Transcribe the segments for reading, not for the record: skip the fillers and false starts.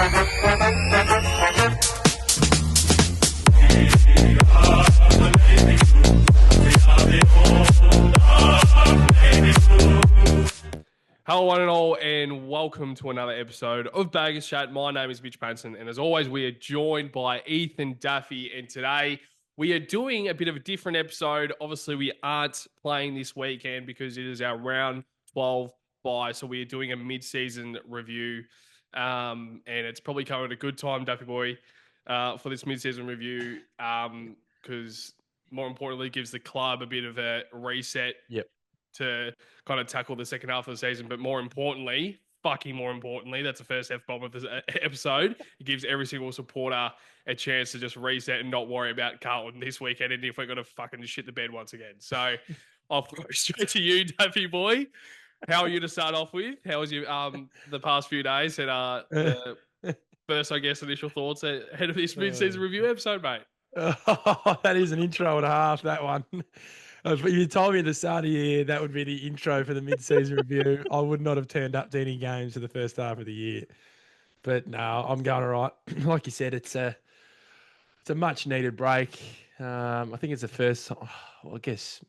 Hello one and all, and welcome to another episode of Baggers Chat. My name is Mitch Panson, and as always, we are joined by Ethan Daffy, and today we are doing a bit of a different episode. Obviously, we aren't playing this weekend because it is our round 12 bye, so we are doing a mid-season review, and it's probably coming at a good time, Daffy boy, for this mid-season review, because more importantly, it gives the club a bit of a reset. Yep. To kind of tackle the second half of the season. But more importantly, that's the first F-bomb of the episode. It gives every single supporter a chance to just reset and not worry about Carlton this weekend and if we're going to fucking shit the bed once again. So I'll throw straight to you, Daffy boy. How are you to start off with? How was you the past few days? And the first, I guess, initial thoughts ahead of this mid-season review episode, mate? Oh, that is an intro and a half, that one. If you told me at the start of the year that would be the intro for the mid-season review, I would not have turned up to any games for the first half of the year. But no, I'm going all right. Like you said, it's a much-needed break. I think it's the first. I guess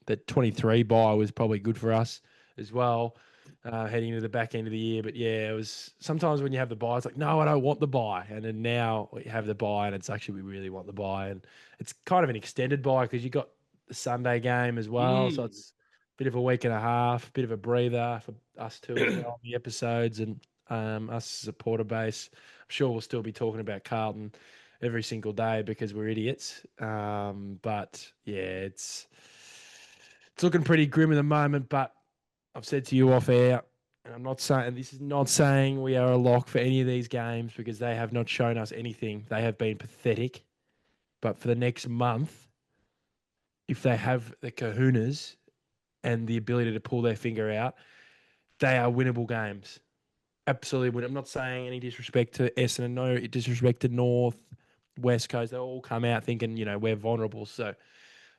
the 23 bye was probably good for us as well, heading into the back end of the year. But yeah, it was sometimes when you have the bye, it's like, no, I don't want the bye. And then now we have the bye, and it's actually we really want the bye, and it's kind of an extended bye because you got the Sunday game as well. So it's a bit of a week and a half, bit of a breather for us too as well, the episodes and us supporter base. I'm sure we'll still be talking about Carlton every single day because we're idiots. But yeah, it's looking pretty grim at the moment, but I've said to you off air, and I'm not saying this is not saying we are a lock for any of these games because they have not shown us anything. They have been pathetic. But for the next month, if they have the kahunas and the ability to pull their finger out, they are winnable games. Absolutely winnable. I'm not saying any disrespect to Essendon, no disrespect to North, West Coast. They all come out thinking, we're vulnerable. So,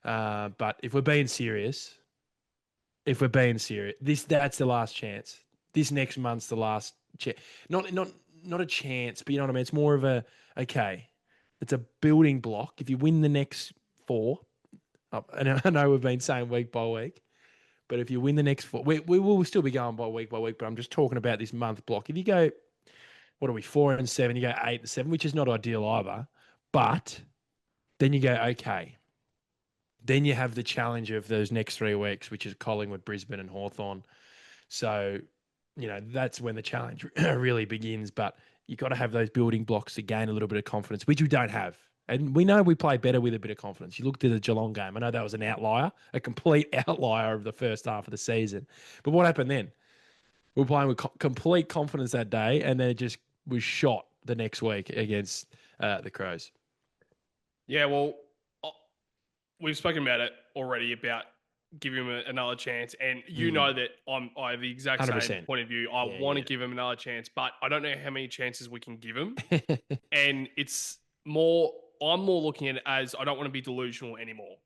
but if we're being serious, that's the last chance. This next month's the last chance. Not a chance, but you know what I mean? It's more of it's a building block. If you win the next 4, and I know we've been saying week by week, but if you win the next 4, we will still be going by week, but I'm just talking about this month block. If you go, 4-7, you go 8-7, which is not ideal either, but then you go, okay. Then you have the challenge of those next 3 weeks, which is Collingwood, Brisbane and Hawthorn. So, that's when the challenge really begins, but you've got to have those building blocks to gain a little bit of confidence, which we don't have. And we know we play better with a bit of confidence. You looked at the Geelong game. I know that was an outlier, a complete outlier of the first half of the season. But what happened then? We were playing with complete confidence that day, and then it just was shot the next week against the Crows. Yeah, well, we've spoken about it already about giving him another chance. And you know that I have the exact 100%. same point of view. I want to give him another chance, but I don't know how many chances we can give him. And I'm more looking at it as I don't want to be delusional anymore.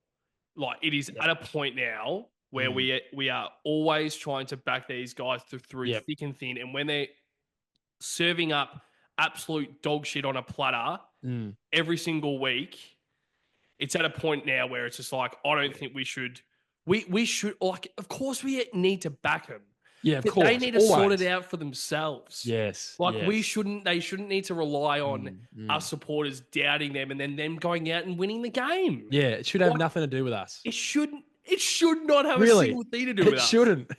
Like it is at a point now where we are always trying to back these guys through thick and thin. And when they're serving up absolute dog shit on a platter every single week, it's at a point now where it's just like, I don't think we should, of course we need to back them. Yeah, of course. They need to sort it out for themselves. Yes. They shouldn't need to rely on us supporters doubting them and then them going out and winning the game. Yeah, it should have nothing to do with us. It should not have a single thing to do with us. It shouldn't.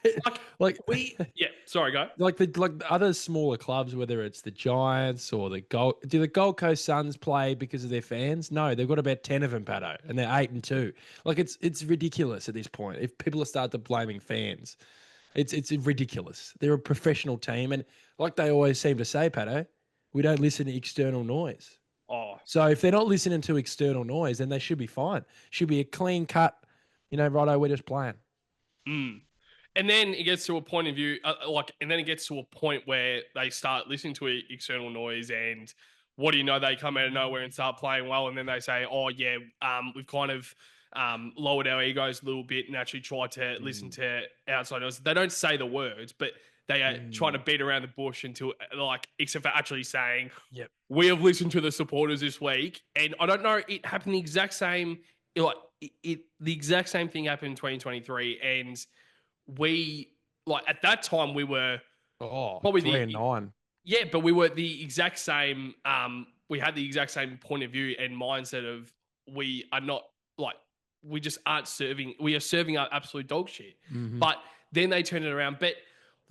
Sorry, go. Like the other smaller clubs, whether it's the Giants or do the Gold Coast Suns play because of their fans? No, they've got about 10 of them, Patto, and they're 8-2. Like it's ridiculous at this point. If people start to blaming fans. It's ridiculous. They're a professional team, and like they always seem to say, Patto, we don't listen to external noise. Oh, so if they're not listening to external noise, then they should be fine. Should be a clean cut. Righto, we're just playing. And then it gets to a point of view, and then it gets to a point where they start listening to external noise, and what do you know? They come out of nowhere and start playing well, and then they say, "Oh yeah, we've kind of." Lowered our egos a little bit and actually tried to listen to outside noise. They don't say the words, but They are trying to beat around the bush until, like, except for actually saying, Yep. we have listened to the supporters this week. And I don't know, it happened the exact same, like, the exact same thing happened in 2023. And we, like, at that time, we were probably 3-9. yeah, but we were the exact same, we had the exact same point of view and mindset of we are not, like, we just aren't serving, we are serving up absolute dog shit. But then they turn it around. But,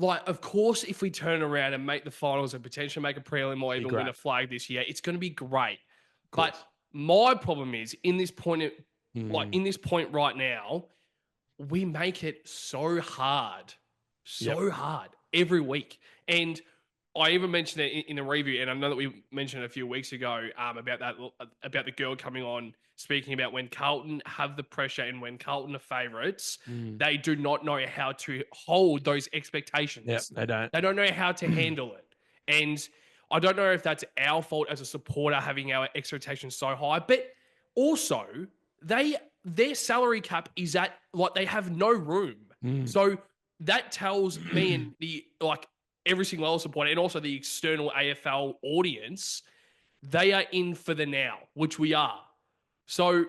like, of course, if we turn around and make the finals and potentially make a prelim or even win a flag this year, it's going to be great. But my problem is in this point, in this point right now, we make it so hard every week. And I even mentioned it in the review, and I know that we mentioned it a few weeks ago about the girl coming on, speaking about when Carlton have the pressure and when Carlton are favourites, they do not know how to hold those expectations. Yep, they don't. They don't know how to handle it. And I don't know if that's our fault as a supporter having our expectations so high, but also their salary cap is at, like, they have no room. So that tells me and the, like, every single other supporter and also the external AFL audience, they are in for the now, which we are. So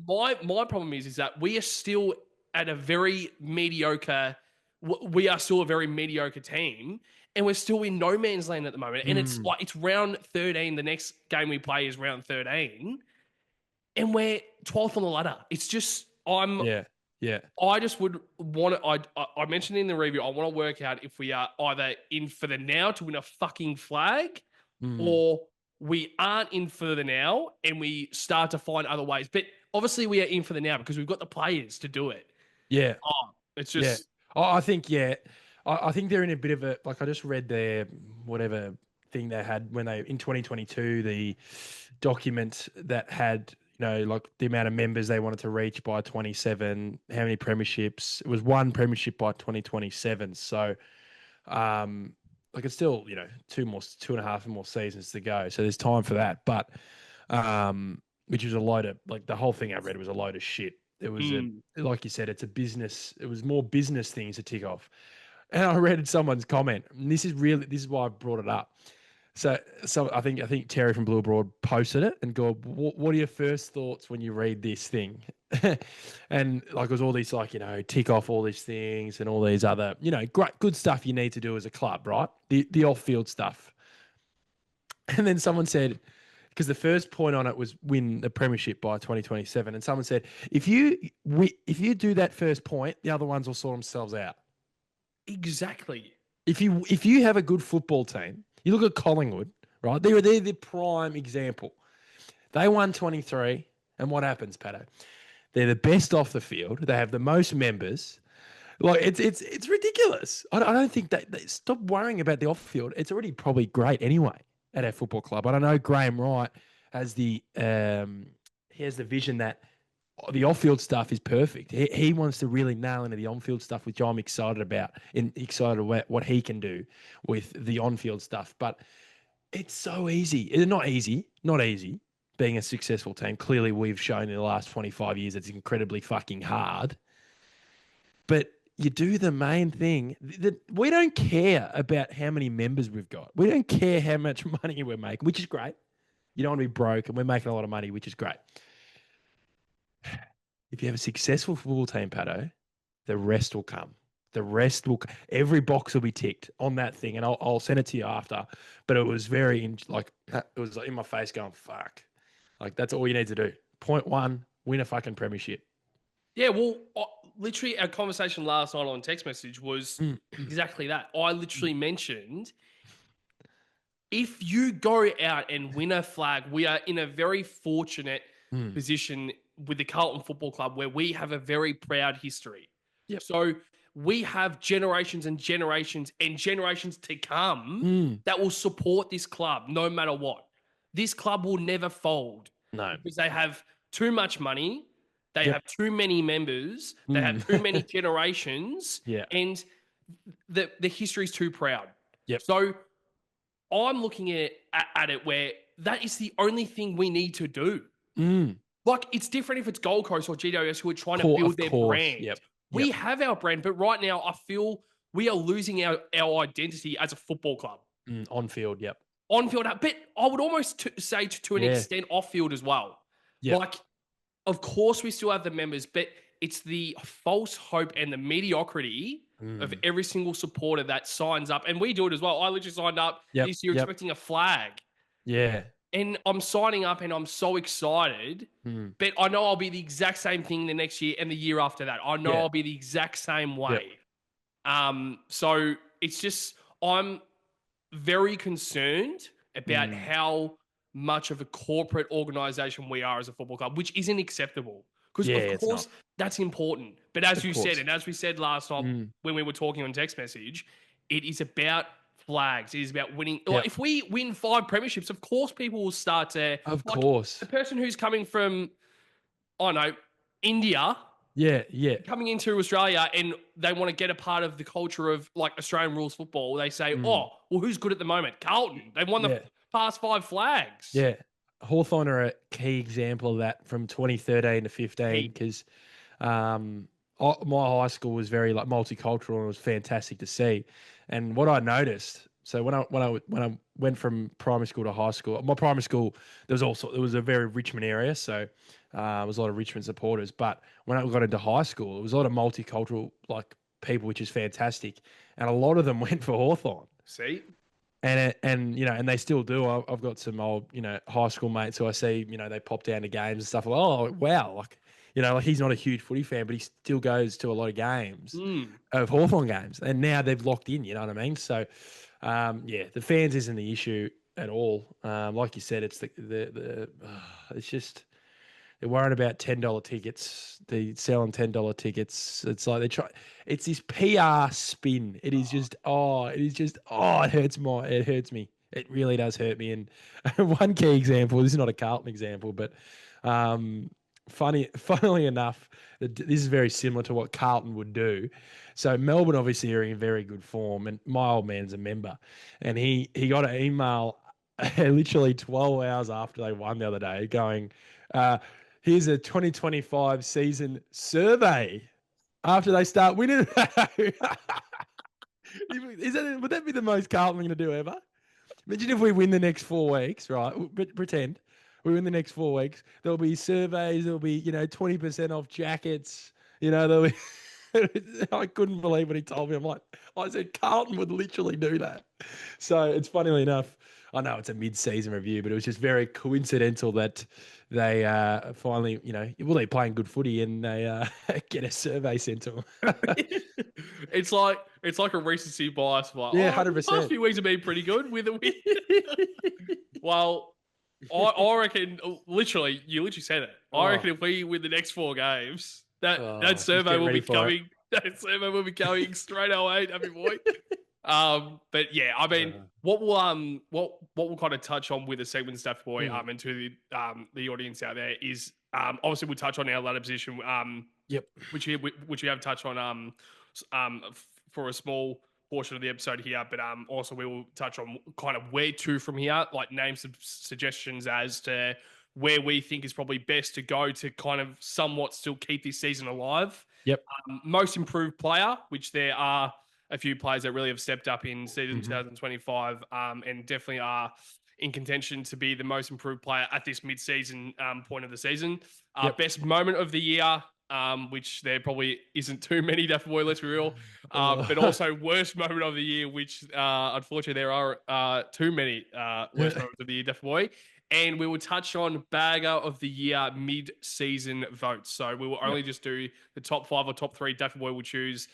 my problem is that we are still at a very mediocre, we are still a very mediocre team, and we're still in no man's land at the moment. And it's like, it's round 13. The next game we play is round 13, and we're 12th on the ladder. It's just, I just would want to, I mentioned in the review, I want to work out if we are either in for the now to win a fucking flag, or we aren't in for the now and we start to find other ways. But obviously we are in for the now because we've got the players to do it. Yeah. It's just... I think, I think they're in a bit of a, like, I just read their whatever thing they had when they, in 2022, the document that had, you know, like the amount of members they wanted to reach by 27, how many premierships. It was one premiership by 2027. So, like, it's still, you know, 2.5 more seasons to go. So there's time for that. But, which was a load of, like, the whole thing I read was a load of shit. It was, like you said, it's a business. It was more business things to tick off. And I read someone's comment, and this is why I brought it up. So I think Terry from Blue Abroad posted it and go, what are your first thoughts when you read this thing? And, like, it was all these, like, you know, tick off all these things and all these other, you know, great, good stuff you need to do as a club, right? The off-field stuff. And then someone said, because the first point on it was win the premiership by 2027. And someone said, if you do that first point, the other ones will sort themselves out. Exactly. If you have a good football team, you look at Collingwood, right? They're the prime example. They won 23, and what happens, Patto? They're the best off the field. They have the most members. Like, it's ridiculous. I don't think they stop worrying about the off field. It's already probably great anyway at our football club. I don't know. Graham Wright has he has the vision that the off-field stuff is perfect. He wants to really nail into the on-field stuff, which I'm excited about, and excited about what he can do with the on-field stuff. But it's so easy. It's not easy being a successful team. Clearly, we've shown in the last 25 years it's incredibly fucking hard. But you do the main thing. We don't care about how many members we've got. We don't care how much money we're making, which is great. You don't want to be broke, and we're making a lot of money, which is great. If you have a successful football team, Patto, the rest will come. Every box will be ticked on that thing, and I'll send it to you after. But it was it was in my face going, fuck. Like, that's all you need to do. Point one, win a fucking premiership. Yeah, well, literally our conversation last night on text message was exactly that. I literally mentioned, if you go out and win a flag, we are in a very fortunate position with the Carlton Football Club where we have a very proud history. Yep. So we have generations and generations and generations to come that will support this club no matter what. This club will never fold. No. Because they have too much money. They have too many members. They have too many generations. Yeah. And the history is too proud. Yep. So I'm looking at it where that is the only thing we need to do. Like, it's different if it's Gold Coast or GWS who are trying to build their brand. Yep. We have our brand, but right now I feel we are losing our identity as a football club. On field, yep. On field, but I would almost say to an extent off field as well. Yep. Like, of course, we still have the members, but it's the false hope and the mediocrity of every single supporter that signs up. And we do it as well. I literally signed up this year expecting a flag. Yeah. And I'm signing up and I'm so excited, but I know I'll be the exact same thing the next year and the year after that. I know I'll be the exact same way. So it's just, I'm very concerned about how much of a corporate organization we are as a football club, which isn't acceptable. Because of course that's important. But as you said, and as we said last night when we were talking on text message, it is about flags. It is about winning. Like, if we win 5 premierships, of course people will start to. Of course. The person who's coming from, I don't know, India. Yeah. Coming into Australia and they want to get a part of the culture of like Australian rules football. They say, oh, well, who's good at the moment? Carlton. They've won the past 5 flags. Yeah. Hawthorn are a key example of that from 2013 to 15 because my high school was very like multicultural and it was fantastic to see. And what I noticed, so when I went from primary school to high school, my primary school there was a very Richmond area, so there was a lot of Richmond supporters. But when I got into high school, it was a lot of multicultural like people, which is fantastic, and a lot of them went for Hawthorn. See. And you know, and they still do. I've got some old, you know, high school mates who I see, you know, they pop down to games and stuff. Like, oh wow, like, you know, like he's not a huge footy fan, but he still goes to a lot of games of Hawthorn games. And now they've locked in. You know what I mean? So, the fans isn't the issue at all. Like you said, it's it's just they're worried about $10 tickets. They selling $10 tickets. It's like it's this PR spin. It is just, it hurts me. It really does hurt me. And one key example, this is not a Carlton example, but funnily enough, this is very similar to what Carlton would do. So Melbourne obviously are in very good form, and my old man's a member, and he got an email literally 12 hours after they won the other day going, here's a 2025 season survey after they start winning. Would that be the most Carlton thing to do ever? Imagine if we win the next 4 weeks, right? Pretend we win the next 4 weeks. There'll be surveys. There'll be, 20% off jackets. There'll be. I couldn't believe what he told me. I said Carlton would literally do that. So it's funnily enough. I know it's a mid-season review, but it was just very coincidental that they finally, they're playing good footy and they get a survey sent to them. It's like a recency bias. Like, 100%. The last few weeks have been pretty good with a win. Well, I reckon, literally, you literally said it. I reckon if we win the next 4 games, that survey will be coming. That survey will be coming straight away, happy boy. But yeah, I mean, what we'll kind of touch on with the segment stuff, boy, and to the audience out there is obviously we'll touch on our ladder position, which we have touched on for a small portion of the episode here, but also we will touch on kind of where to from here, like name some suggestions as to where we think is probably best to go to kind of somewhat still keep this season alive. Yep. Most improved player, which there are a few players that really have stepped up in season 2025 and definitely are in contention to be the most improved player at this mid-season point of the season. Best moment of the year, which there probably isn't too many, Daffy Boy, let's be real. But also worst moment of the year, which unfortunately there are too many worst moments of the year, Daffy Boy. And we will touch on Bagger of the Year mid-season votes. So we will only just do the top 5 or top 3. Daffy Boy will choose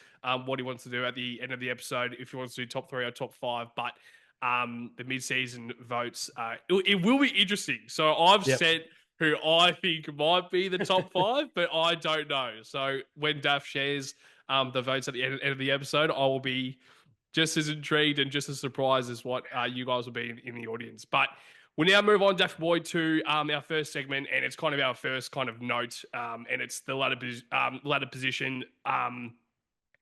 what he wants to do at the end of the episode, if he wants to do top 3 or top 5. But the mid-season votes, it will be interesting. So I've said who I think might be the top 5, but I don't know. So when Daff shares the votes at the end of the episode, I will be just as intrigued and just as surprised as what you guys will be in the audience. But we'll now move on, Daffy Boy, to our first segment, and it's kind of our first kind of note, and it's the ladder position and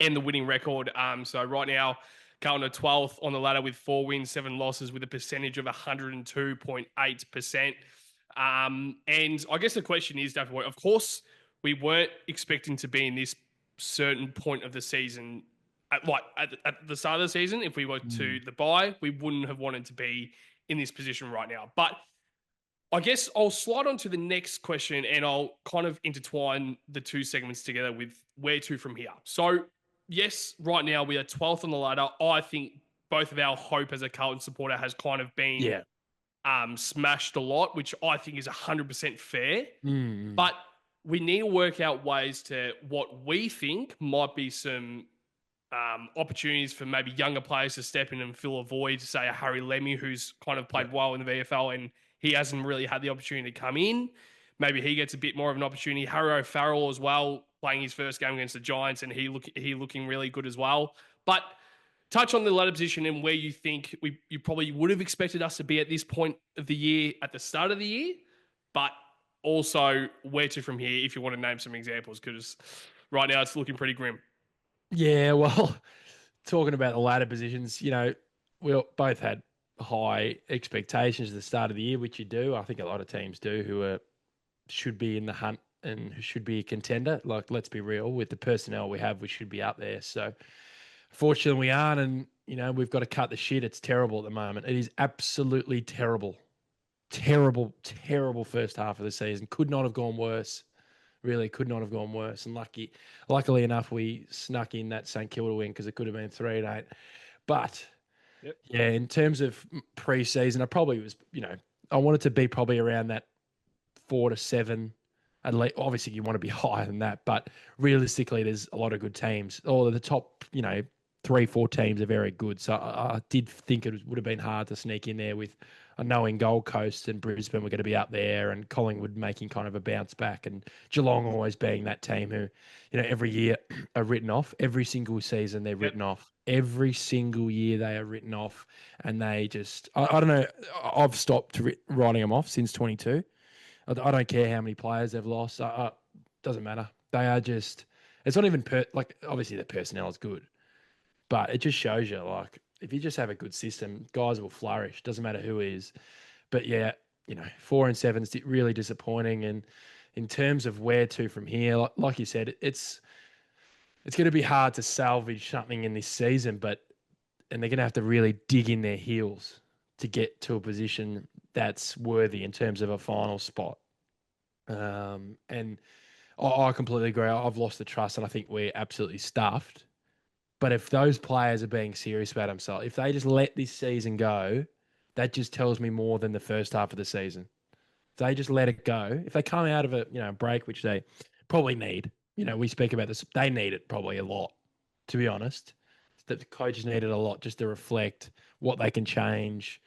the winning record. So right now, Carlton are 12th on the ladder with 4 wins, 7 losses, with a percentage of 102.8%. And I guess the question is, Daffy Boy, of course, we weren't expecting to be in this certain point of the season at the start of the season, if we were to the bye, we wouldn't have wanted to be in this position right now. But I guess I'll slide on to the next question and I'll kind of intertwine the two segments together with where to from here. So, yes, right now we are 12th on the ladder. I think both of our hope as a Carlton supporter has kind of been smashed a lot, which I think is 100% fair. But we need to work out ways to what we think might be some opportunities for maybe younger players to step in and fill a void, say a Harry Lemmy, who's kind of played well in the VFL and he hasn't really had the opportunity to come in. Maybe he gets a bit more of an opportunity. Harry O'Farrell as well, playing his first game against the Giants, and he looking really good as well. But touch on the ladder position and where you think you probably would have expected us to be at this point of the year, at the start of the year, but also where to from here if you want to name some examples, because right now it's looking pretty grim. Yeah, well, talking about the ladder positions, we both had high expectations at the start of the year, which you do. I think a lot of teams do who should be in the hunt and who should be a contender. Like, let's be real, with the personnel we have, we should be up there. So, fortunately, we aren't, and we've got to cut the shit. It's terrible at the moment. It is absolutely terrible, terrible, terrible first half of the season. Could not have gone worse. Really could not have gone worse. And luckily enough, we snuck in that St Kilda win because it could have been 3-8. But yeah, in terms of pre-season, I probably was, I wanted to be probably around that 4 to 7. At least, obviously, you want to be higher than that, but realistically, there's a lot of good teams. Or the top, 3-4 teams are very good. So I did think it would have been hard to sneak in there with knowing Gold Coast and Brisbane were going to be up there and Collingwood making kind of a bounce back and Geelong always being that team who, every year are written off. Every single season they're written off. Every single year they are written off and they just, I don't know, I've stopped writing them off since 22. I don't care how many players they've lost. Doesn't matter. They are just, it's not even, obviously the personnel is good, but it just shows you, if you just have a good system, guys will flourish. Doesn't matter who is. But yeah, 4 and 7 is really disappointing. And in terms of where to from here, like you said, it's going to be hard to salvage something in this season, and they're going to have to really dig in their heels to get to a position that's worthy in terms of a final spot. And I completely agree. I've lost the trust, and I think we're absolutely stuffed. But if those players are being serious about themselves, if they just let this season go, that just tells me more than the first half of the season. If they just let it go, if they come out of a break, which they probably need, we speak about this, they need it probably a lot, to be honest. The coaches need it a lot just to reflect what they can change.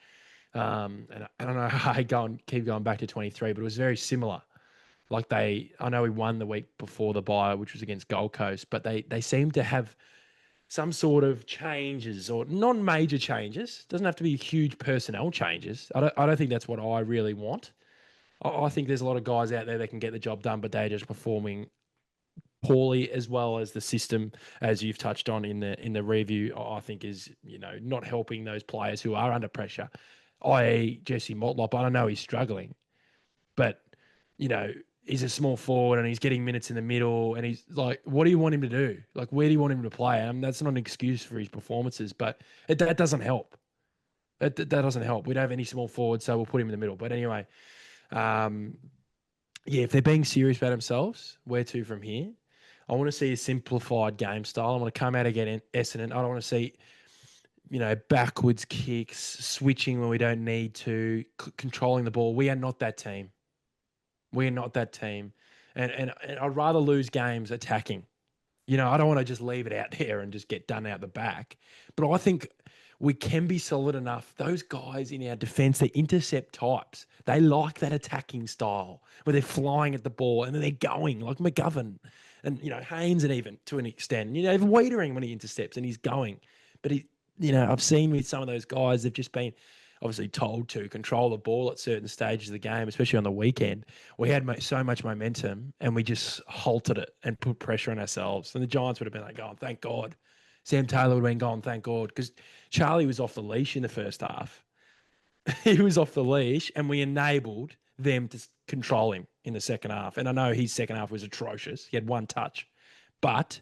And I don't know how I keep going back to 23, but it was very similar. I know we won the week before the bye, which was against Gold Coast, but they seem to have some sort of changes or non-major changes. Doesn't have to be huge personnel changes. I don't think that's what I really want. I think there's a lot of guys out there that can get the job done, but they're just performing poorly, as well as the system, as you've touched on in the review, I think is, not helping those players who are under pressure, i.e. Jesse Motlop. I don't know he's struggling, but, he's a small forward and he's getting minutes in the middle and he's like, what do you want him to do? Where do you want him to play? That's not an excuse for his performances, but that doesn't help. That doesn't help. We don't have any small forwards, so we'll put him in the middle. But anyway, if they're being serious about themselves, where to from here? I want to see a simplified game style. I want to come out again Essendon. I don't want to see, backwards kicks, switching when we don't need to, controlling the ball. We are not that team. We're not that team. And I'd rather lose games attacking. I don't want to just leave it out there and just get done out the back. But I think we can be solid enough. Those guys in our defence, they're intercept types. They like that attacking style where they're flying at the ball and then they're going, like McGovern and, Haynes, and even to an extent, even Wiedering when he intercepts and he's going. But I've seen with some of those guys, they've just been obviously told to control the ball at certain stages of the game, especially on the weekend. We had so much momentum and we just halted it and put pressure on ourselves. And the Giants would have been like, oh, thank God. Sam Taylor would have been gone, thank God, because Charlie was off the leash in the first half. He was off the leash and we enabled them to control him in the second half. And I know his second half was atrocious. He had one touch, but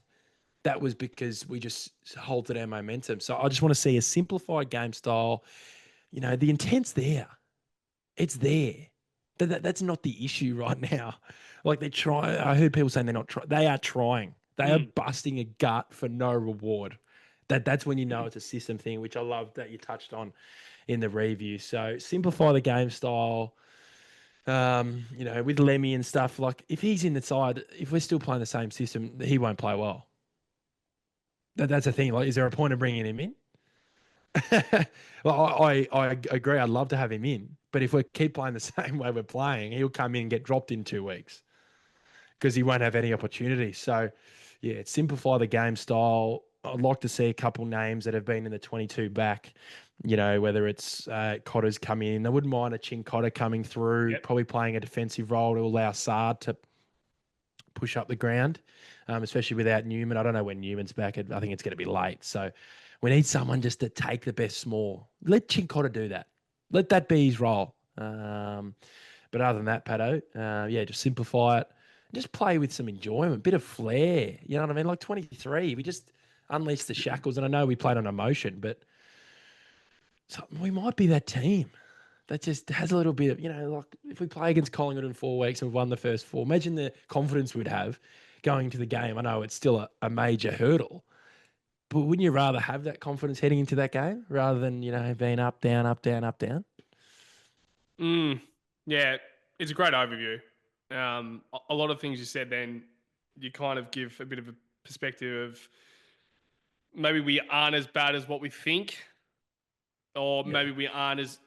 that was because we just halted our momentum. So I just want to see a simplified game style. You know, the intent's there. It's there. That's not the issue right now. Like they try. I heard people saying they're not trying. They are trying. They are busting a gut for no reward. That's when you know it's a system thing, which I love that you touched on in the review. So simplify the game style. You know, with Lemmy and stuff. Like if he's in the side, if we're still playing the same system, he won't play well. That's the thing. Like, is there a point of bringing him in? Well, I agree. I'd love to have him in, but if we keep playing the same way we're playing, he'll come in and get dropped in 2 weeks because he won't have any opportunity. So, yeah, simplify the game style. I'd like to see a couple names that have been in the 22 back. You know, whether it's Cotter's coming in. I wouldn't mind a Chin Cotter coming through, probably playing a defensive role to allow Sard to push up the ground, especially without Newman. I don't know when Newman's back. I think it's going to be late. So we need someone just to take the best small. Let Chincotta do that. Let that be his role. But other than that, Patto, yeah, just simplify it. Just play with some enjoyment, bit of flair. You know what I mean? Like 23, we just unleashed the shackles. And I know we played on emotion, but we might be that team that just has a little bit of, you know, like if we play against Collingwood in 4 weeks and we've won the first 4, imagine the confidence we'd have going to the game. I know it's still a major hurdle, but wouldn't you rather have that confidence heading into that game rather than, you know, being up, down, up, down, up, down? Yeah, it's a great overview. A lot of things you said then, you kind of give a bit of a perspective of maybe we aren't as bad as what we think, or maybe we aren't as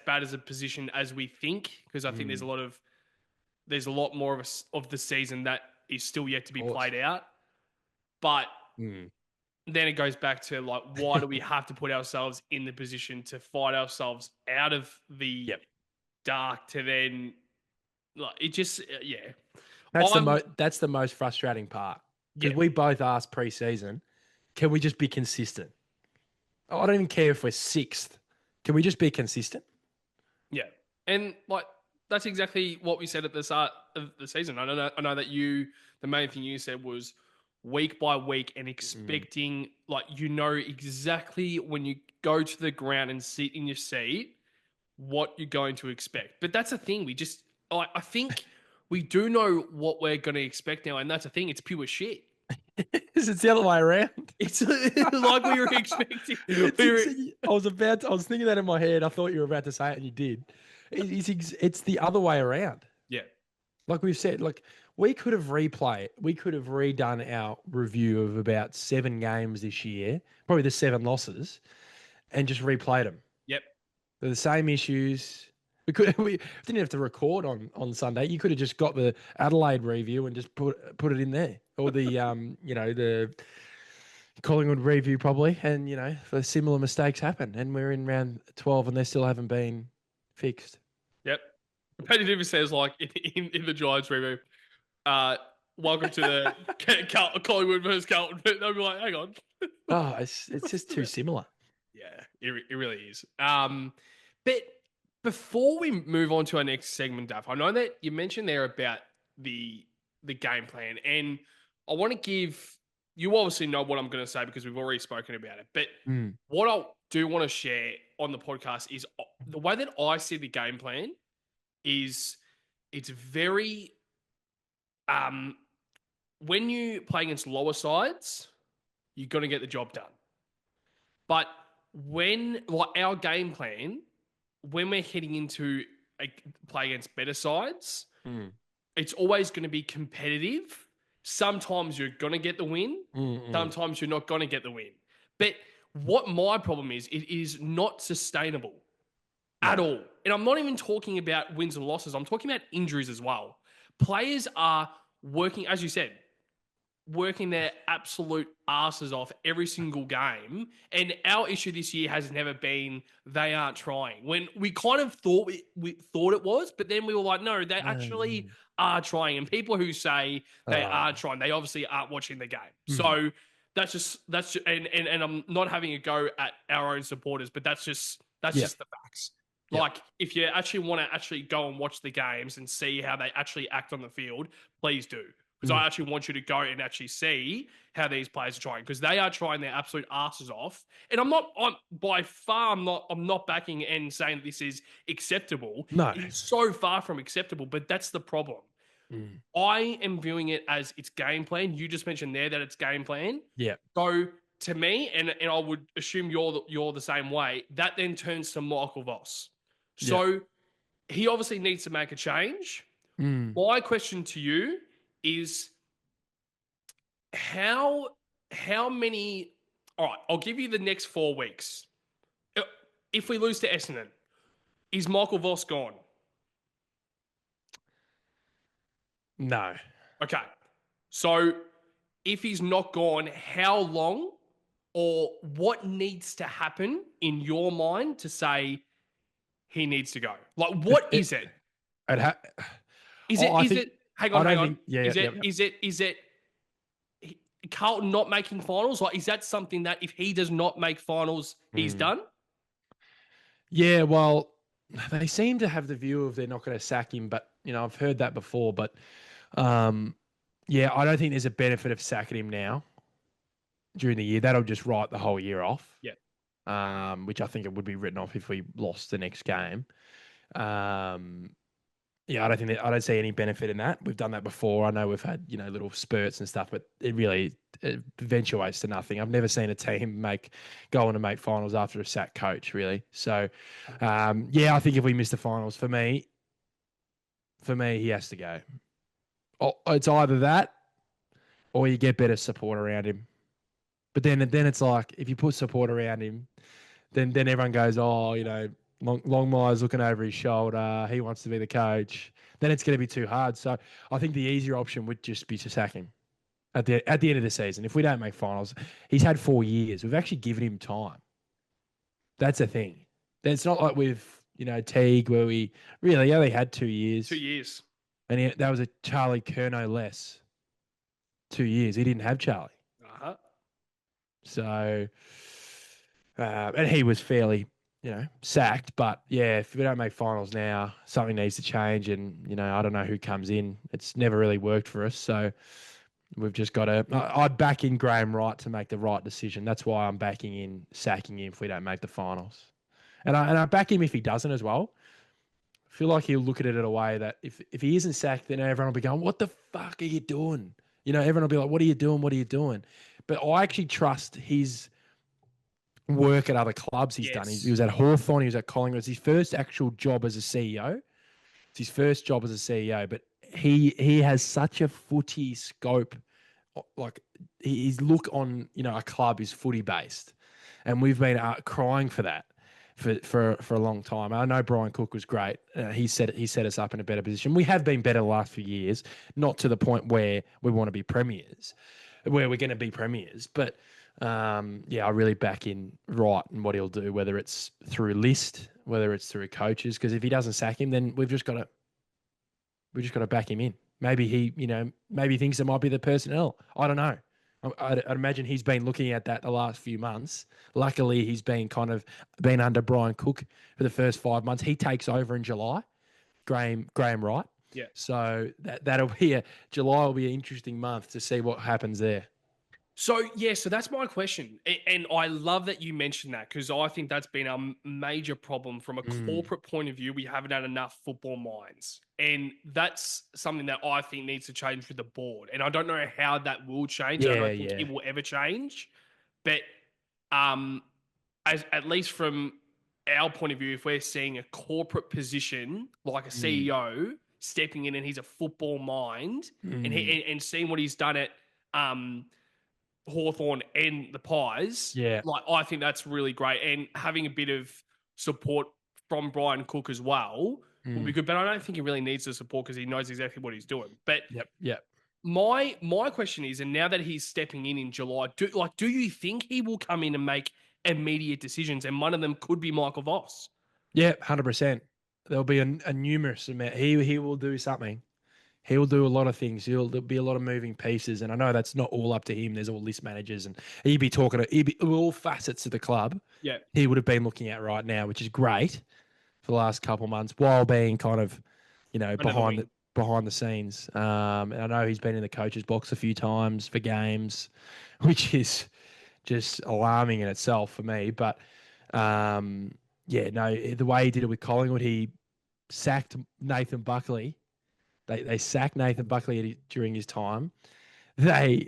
bad as a position as we think, because I think there's a lot more of the season that is still yet to be played out. But then it goes back to like, why do we have to put ourselves in the position to fight ourselves out of the dark to then like it just That's the most frustrating part, because we both asked pre-season, can we just be consistent? I don't even care if we're 6th. Can we just be consistent? Yeah. And like that's exactly what we said at the start of the season. I know that the main thing you said was week by week and expecting like, you know, exactly when you go to the ground and sit in your seat what you're going to expect. But that's the thing. I think we do know what we're going to expect now, and that's the thing. It's pure shit. It's the other way around. It's like we were expecting. I was thinking that in my head. I thought you were about to say it, and you did. It's the other way around. Yeah. Like we've said, like we could have redone our review of about 7 games this year, probably the 7 losses, and just replayed them. Yep. They're the same issues. We didn't have to record on Sunday. You could have just got the Adelaide review and just put it in there, or the you know, the Collingwood review probably, and you know, for similar mistakes happen, and we're in round 12 and they still haven't been fixed. Yep. Paddy Davis says like in the Giants review, welcome to the Collingwood versus Carlton. They'll be like, hang on. Oh, it's just too similar. Yeah, it really is. But before we move on to our next segment, Duff, I know that you mentioned there about the game plan, and I want to give you obviously know what I'm going to say because we've already spoken about it. But what I do want to share on the podcast is the way that I see the game plan is it's very when you play against lower sides, you're going to get the job done. But when like our game plan, when we're heading into a play against better sides, it's always going to be competitive. Sometimes you're going to get the win. Sometimes you're not going to get the win. But what my problem is, it is not sustainable at all. And I'm not even talking about wins and losses. I'm talking about injuries as well. Players are working, as you said, working their absolute asses off every single game. And our issue this year has never been they aren't trying. When we kind of thought we thought it was, but then we were like, no, they actually are trying. And people who say they are trying, they obviously aren't watching the game. So that's just and I'm not having a go at our own supporters, but that's just the facts. Like, if you actually want to actually go and watch the games and see how they actually act on the field, please do. because I actually want you to go and actually see how these players are trying, because they are trying their absolute asses off. And I'm not backing and saying that this is acceptable. No. It is so far from acceptable, but that's the problem. I am viewing it as it's game plan. You just mentioned there that it's game plan. Yeah. So to me, and I would assume you're the same way, that then turns to Michael Voss. So he obviously needs to make a change. My question to you is how many... All right, I'll give you the next 4 weeks. If we lose to Essendon, is Michael Voss gone? No. Okay. So if he's not gone, how long or what needs to happen in your mind to say he needs to go? Like, what is it? Is it? Hang on. Is it Carlton not making finals? Like, is that something that if he does not make finals, he's done? Yeah, well, they seem to have the view of they're not going to sack him, but I've heard that before. But I don't think there's a benefit of sacking him now during the year. That'll just write the whole year off. Yeah. Which I think it would be written off if we lost the next game. I don't see any benefit in that. We've done that before. I know we've had, little spurts and stuff, but it eventuates to nothing. I've never seen a team go on to make finals after a sacked coach, really. So, I think if we miss the finals, for me, he has to go. It's either that or you get better support around him. But then it's like, if you put support around him, then everyone goes, Longmire's looking over his shoulder. He wants to be the coach. Then it's going to be too hard. So I think the easier option would just be to sack him at the end of the season. If we don't make finals, he's had 4 years. We've actually given him time. That's the thing. It's not like with Teague, where we really only had 2 years. 2 years. And that was a Charlie Curnow less. 2 years. He didn't have Charlie. So, and he was fairly sacked. But if we don't make finals now, something needs to change. And, I don't know who comes in. It's never really worked for us. So we've just got to... I'd back in Graham Wright to make the right decision. That's why I'm backing in sacking him if we don't make the finals. And I back him if he doesn't as well. I feel like he'll look at it in a way that if he isn't sacked, then everyone will be going, what the fuck are you doing? Everyone will be like, what are you doing? What are you doing? But I actually trust his work at other clubs he's done. He was at Hawthorn, he was at Collingwood. It's his first actual job as a CEO. It's his first job as a CEO, but he has such a footy scope. Like, his look on, a club is footy based. And we've been crying for that for a long time. I know Brian Cook was great. He set us up in a better position. We have been better the last few years, not to the point where we want to be premiers, where we're going to be premiers. But I really back in Wright and what he'll do, whether it's through list, whether it's through coaches. Because if he doesn't sack him, then we've just got to back him in. Maybe he thinks it might be the personnel. I don't know. I'd imagine he's been looking at that the last few months. Luckily, he's been under Brian Cook for the first 5 months. He takes over in July, Graham Wright. Yeah. So July will be an interesting month to see what happens there. So that's my question. And I love that you mentioned that, because I think that's been a major problem from a corporate point of view. We haven't had enough football minds. And that's something that I think needs to change with the board. And I don't know how that will change. I don't think it will ever change. But at least from our point of view, if we're seeing a corporate position like a CEO stepping in and he's a football mind and seeing what he's done at Hawthorn and the Pies, I think that's really great. And having a bit of support from Brian Cook as well will be good. But I don't think he really needs the support because he knows exactly what he's doing. But my question is, and now that he's stepping in July, do you think he will come in and make immediate decisions? And one of them could be Michael Voss. Yeah, 100%. There'll be a numerous amount. He will do something. He'll do a lot of things. There'll be a lot of moving pieces. And I know that's not all up to him. There's all list managers and he'd be all facets of the club. Yeah. He would have been looking at right now, which is great for the last couple of months, while being kind of, behind behind the scenes. And I know he's been in the coach's box a few times for games, which is just alarming in itself for me. But yeah, no, the way he did it with Collingwood, he sacked Nathan Buckley. They sacked Nathan Buckley during his time. I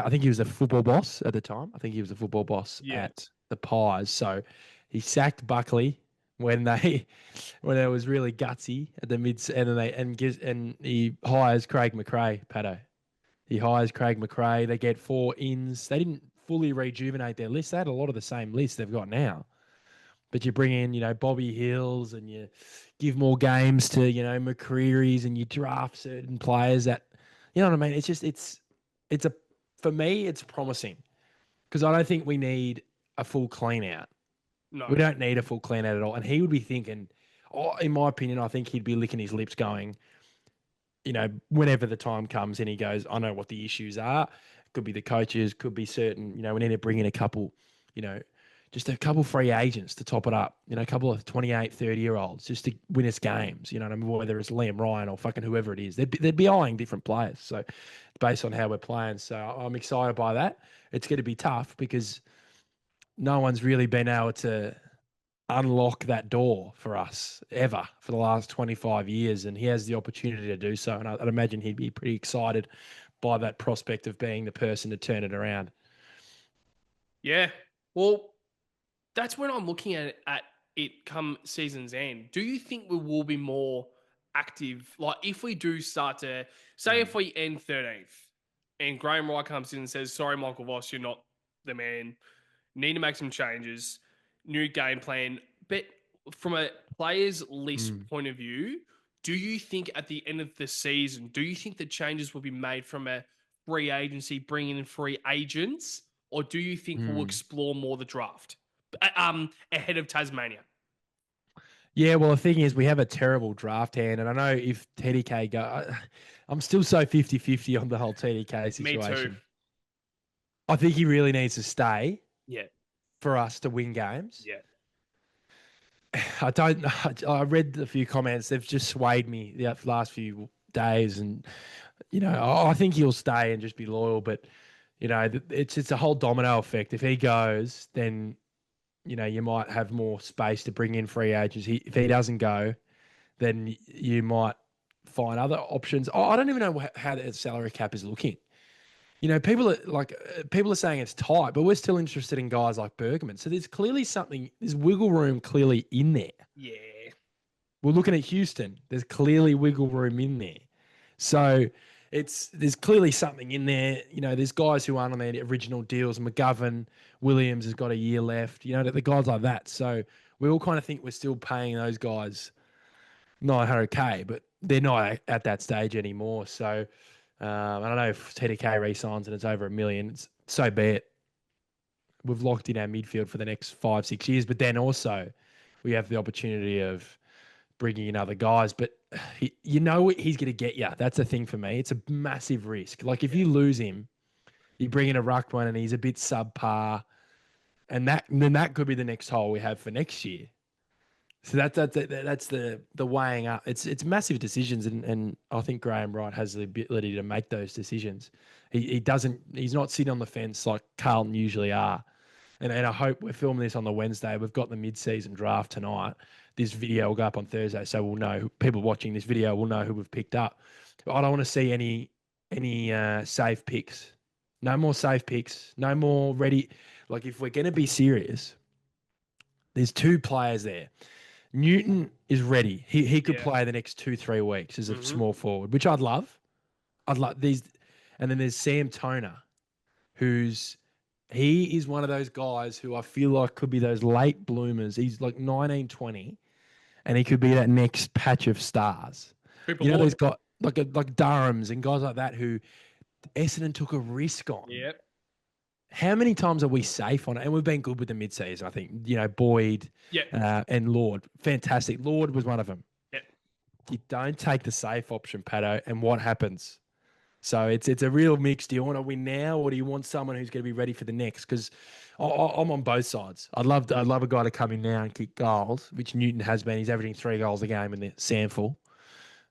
think he was a football boss at the time. I think he was a football boss at the Pies. So he sacked Buckley when it was really gutsy at the mid, and he hires Craig McRae, Patto. He hires Craig McRae. They get 4 ins. They didn't fully rejuvenate their list. They had a lot of the same list they've got now. But you bring in, Bobby Hills, and you give more games to, McCreary's, and you draft certain players that, you know what I mean? For me, it's promising, because I don't think we need a full clean out. No. We don't need a full clean out at all. And he would be thinking, in my opinion, I think he'd be licking his lips going, whenever the time comes and he goes, I know what the issues are. Could be the coaches, could be certain, we need to bring in a couple, just a couple free agents to top it up, a couple of 28, 30-year-olds just to win us games, you know what I mean? Whether it's Liam Ryan or fucking whoever it is, they'd be eyeing different players. So based on how we're playing. So I'm excited by that. It's going to be tough because no one's really been able to unlock that door for us ever for the last 25 years. And he has the opportunity to do so. And I'd imagine he'd be pretty excited by that prospect of being the person to turn it around. Yeah. Well, that's when I'm looking at it come season's end. Do you think we will be more active? Like, if we do start to, say if we end 13th and Graham Wright comes in and says, sorry, Michael Voss, you're not the man. Need to make some changes. New game plan. But from a players list point of view, do you think at the end of the season, do you think the changes will be made from a free agency, bringing in free agents? Or do you think we'll explore more the draft ahead of Tasmania? Yeah, well, the thing is, we have a terrible draft hand, and I know if TDK I'm still so 50-50 on the whole TDK situation. Me too. I think he really needs to stay. Yeah. For us to win games. Yeah. I read a few comments. They've just swayed me the last few days, and I think he'll stay and just be loyal. But it's a whole domino effect. If he goes, then you might have more space to bring in free agents. If he doesn't go, then you might find other options. I don't even know how the salary cap is looking. People are saying it's tight, but we're still interested in guys like Bergman. So there's clearly there's wiggle room clearly in there. Yeah. We're looking at Houston. There's clearly wiggle room in there. So there's clearly something in there. There's guys who aren't on their original deals. McGovern, Williams has got a year left. The guys like that. So we all kind of think we're still paying those guys $900K, but they're not at that stage anymore. So I don't know if TDK re-signs and it's over $1 million. So be it. We've locked in our midfield for the next 5-6 years, but then also we have the opportunity of bringing in other guys. But he's going to get you. That's the thing for me. It's a massive risk. Like if you lose him, you bring in a ruckman and he's a bit subpar, and then that could be the next hole we have for next year. So that's the weighing up. It's massive decisions, and I think Graham Wright has the ability to make those decisions. He's not sitting on the fence like Carlton usually are. And I hope we're filming this on the Wednesday. We've got the mid-season draft tonight. This video will go up on Thursday, so we'll know. People watching this video will know who we've picked up. But I don't want to see any safe picks. No more safe picks. No more ready. Like if we're going to be serious, there's 2 players there. Newton is ready. He could play the next 2-3 weeks as a small forward, which I'd love. I'd like these. And then there's Sam Toner, he is one of those guys who I feel like could be those late bloomers. He's like 19, 20, and he could be that next patch of stars. Those guys like Durham's and guys like that who Essendon took a risk on. Yep. How many times are we safe on it? And we've been good with the mid-season, I think. Boyd and Lord. Fantastic. Lord was one of them. Yep. You don't take the safe option, Patto, and what happens? So it's a real mix. Do you want to win now, or do you want someone who's going to be ready for the next? Because I'm on both sides. I'd love a guy to come in now and kick goals, which Newton has been. He's averaging 3 goals a game in the sample.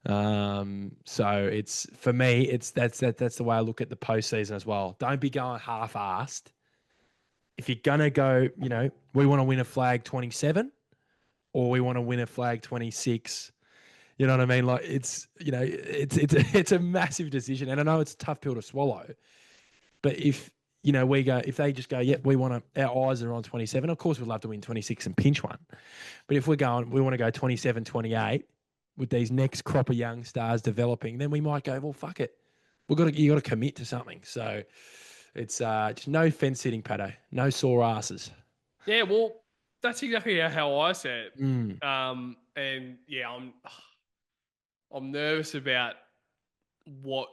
So it's for me, that's the way I look at the postseason as well. Don't be going half-assed. If you're gonna go, we want to win a flag 27 or we want to win a flag 26. You know what I mean? Like it's a massive decision, and I know it's a tough pill to swallow. But if if they just go, yep, our eyes are on 27. Of course, we'd love to win 26 and pinch one. But if we want to go 27, 28 with these next crop of young stars developing, then we might go, well, fuck it. You got to commit to something. So it's just no fence sitting, Patto. No sore asses. Yeah, well, that's exactly how I see it. Mm. And yeah, I'm nervous about what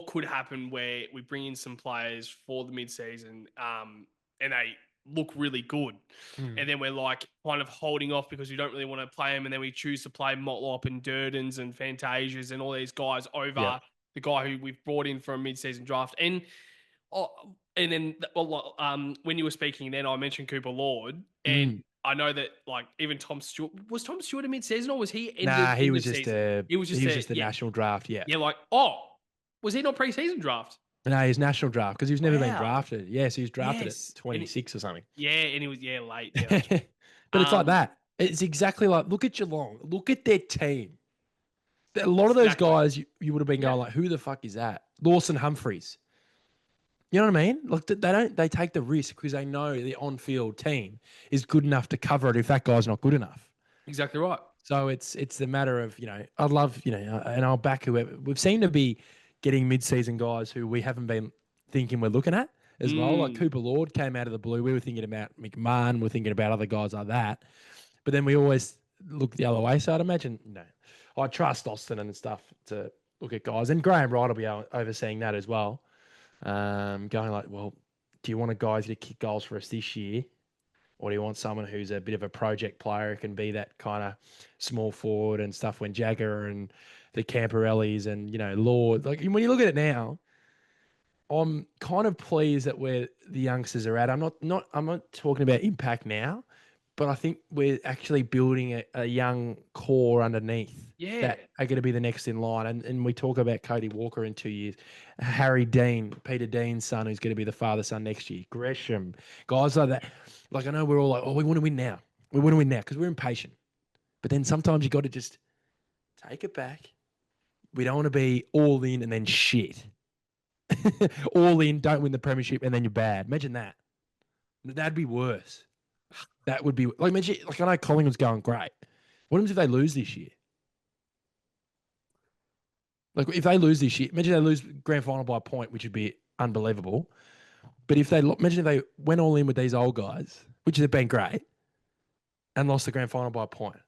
could happen where we bring in some players for the mid-season, and they look really good, and then we're like kind of holding off because we don't really want to play them, and then we choose to play Motlop and Durdens and Fantasias and all these guys over the guy who we've brought in for a mid-season draft. And then when you were speaking, then I mentioned Cooper Lord, and I know that even Tom Stewart, was Tom Stewart a mid-season or was he? He was just a national draft. Yeah. Yeah. Was he not pre-season draft? No, he's national draft because he's never been drafted. Yes, he was drafted at 26 or something. Yeah, and he was late. Yeah. But it's like that. It's exactly like, look at Geelong. Look at their team. A lot of those guys you would have been going like, who the fuck is that? Lawson Humphreys. You know what I mean? Like they take the risk because they know the on-field team is good enough to cover it if that guy's not good enough. Exactly right. So it's the matter of, I'd love, and I'll back whoever. We've seemed to be getting mid-season guys who we haven't been thinking we're looking at as well. Like Cooper Lord came out of the blue. We were thinking about McMahon. We're thinking about other guys like that. But then we always look the other way. So I'd imagine, I trust Austin and stuff to look at guys. And Graham Wright will be overseeing that as well. Going like, well, do you want a guy to kick goals for us this year? Or do you want someone who's a bit of a project player who can be that kind of small forward and stuff when Jagger and the Camperellis and, Lord, like when you look at it now, I'm kind of pleased that where the youngsters are at. I'm not talking about impact now, but I think we're actually building a young core underneath that are going to be the next in line. And we talk about Cody Walker in 2 years, Harry Dean, Peter Dean's son, who's going to be the father-son next year, Gresham, guys like that. Like, I know we're all like, we want to win now. We want to win now because we're impatient. But then sometimes you got to just take it back. We don't want to be all in and then shit. All in, don't win the premiership, and then you're bad. Imagine that. That'd be worse. That would be like, imagine, like I know Collingwood's going great. What happens if they lose this year? Like if they lose this year, imagine they lose grand final by a point, which would be unbelievable. But imagine if they went all in with these old guys, which have been great, and lost the grand final by a point.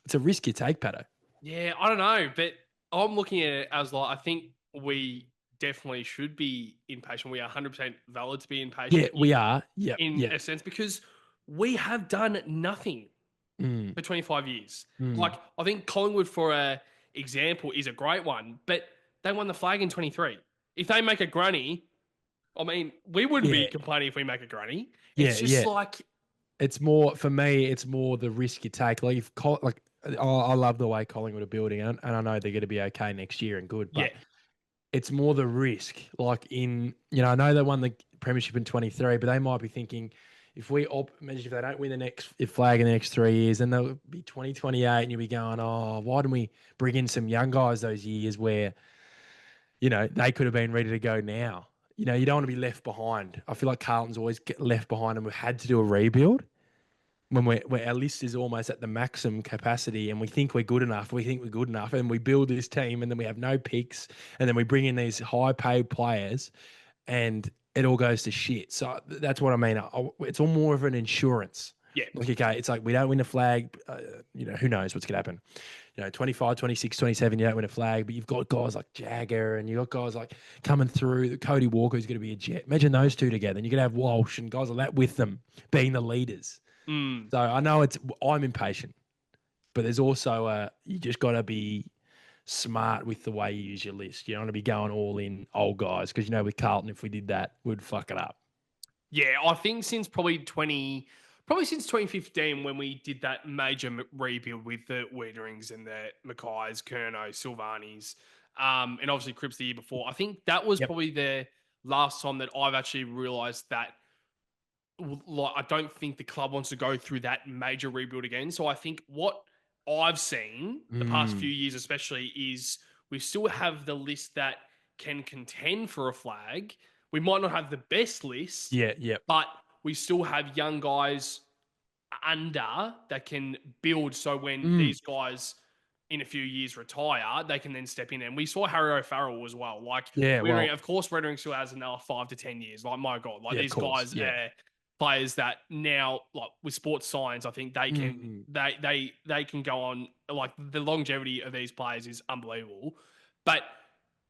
It's a risk you take, Patto. Yeah, I don't know, but I'm looking at it as like, I think we definitely should be impatient. We are 100% valid to be impatient. Yeah, we are. Yeah, in a sense, because we have done nothing for 25 years. Like, I think Collingwood, for a example, is a great one, but they won the flag in 23. If they make a granny, I mean, we wouldn't be complaining if we make a granny. It's just like, it's more for me. It's more the risk you take. Like I love the way Collingwood are building, and I know they're going to be okay next year and good. But it's more the risk. Like I know they won the premiership in 23, but they might be thinking, imagine if they don't win the next flag in the next 3 years, then they'll be 2028, and you'll be going, why didn't we bring in some young guys those years where, they could have been ready to go now. You don't want to be left behind. I feel like Carlton's always get left behind, and we've had to do a rebuild when our list is almost at the maximum capacity, and we think we're good enough. And we build this team, and then we have no picks, and then we bring in these high-paid players, and it all goes to shit. So that's what I mean. It's all more of an insurance. Yeah. Like, okay, it's like we don't win a flag. Who knows what's going to happen? 25, 26, 27, you don't win a flag, but you've got guys like Jagger and you've got guys like coming through. Cody Walker is going to be a jet. Imagine those two together. And you're going to have Walsh and guys like that with them being the leaders. So I know I'm impatient, but there's also you just got to be smart with the way you use your list. You don't want to be going all in old guys because, with Carlton, if we did that, we'd fuck it up. Yeah, I think since probably probably since 2015 when we did that major rebuild with the Wiederings and the Mackays, Kerno, Silvanis, and obviously Cripps the year before. I think that was probably the last time that I've actually realised that like I don't think the club wants to go through that major rebuild again. So I think what I've seen the past few years, especially, is we still have the list that can contend for a flag. We might not have the best list, but we still have young guys under that can build. So when these guys in a few years retire, they can then step in. And we saw Harry O'Farrell as well. Like, of course, Reddering still has another 5 to 10 years. Like, my God, like these guys are players that now, like with sports science, I think they can they can go on. Like the longevity of these players is unbelievable. But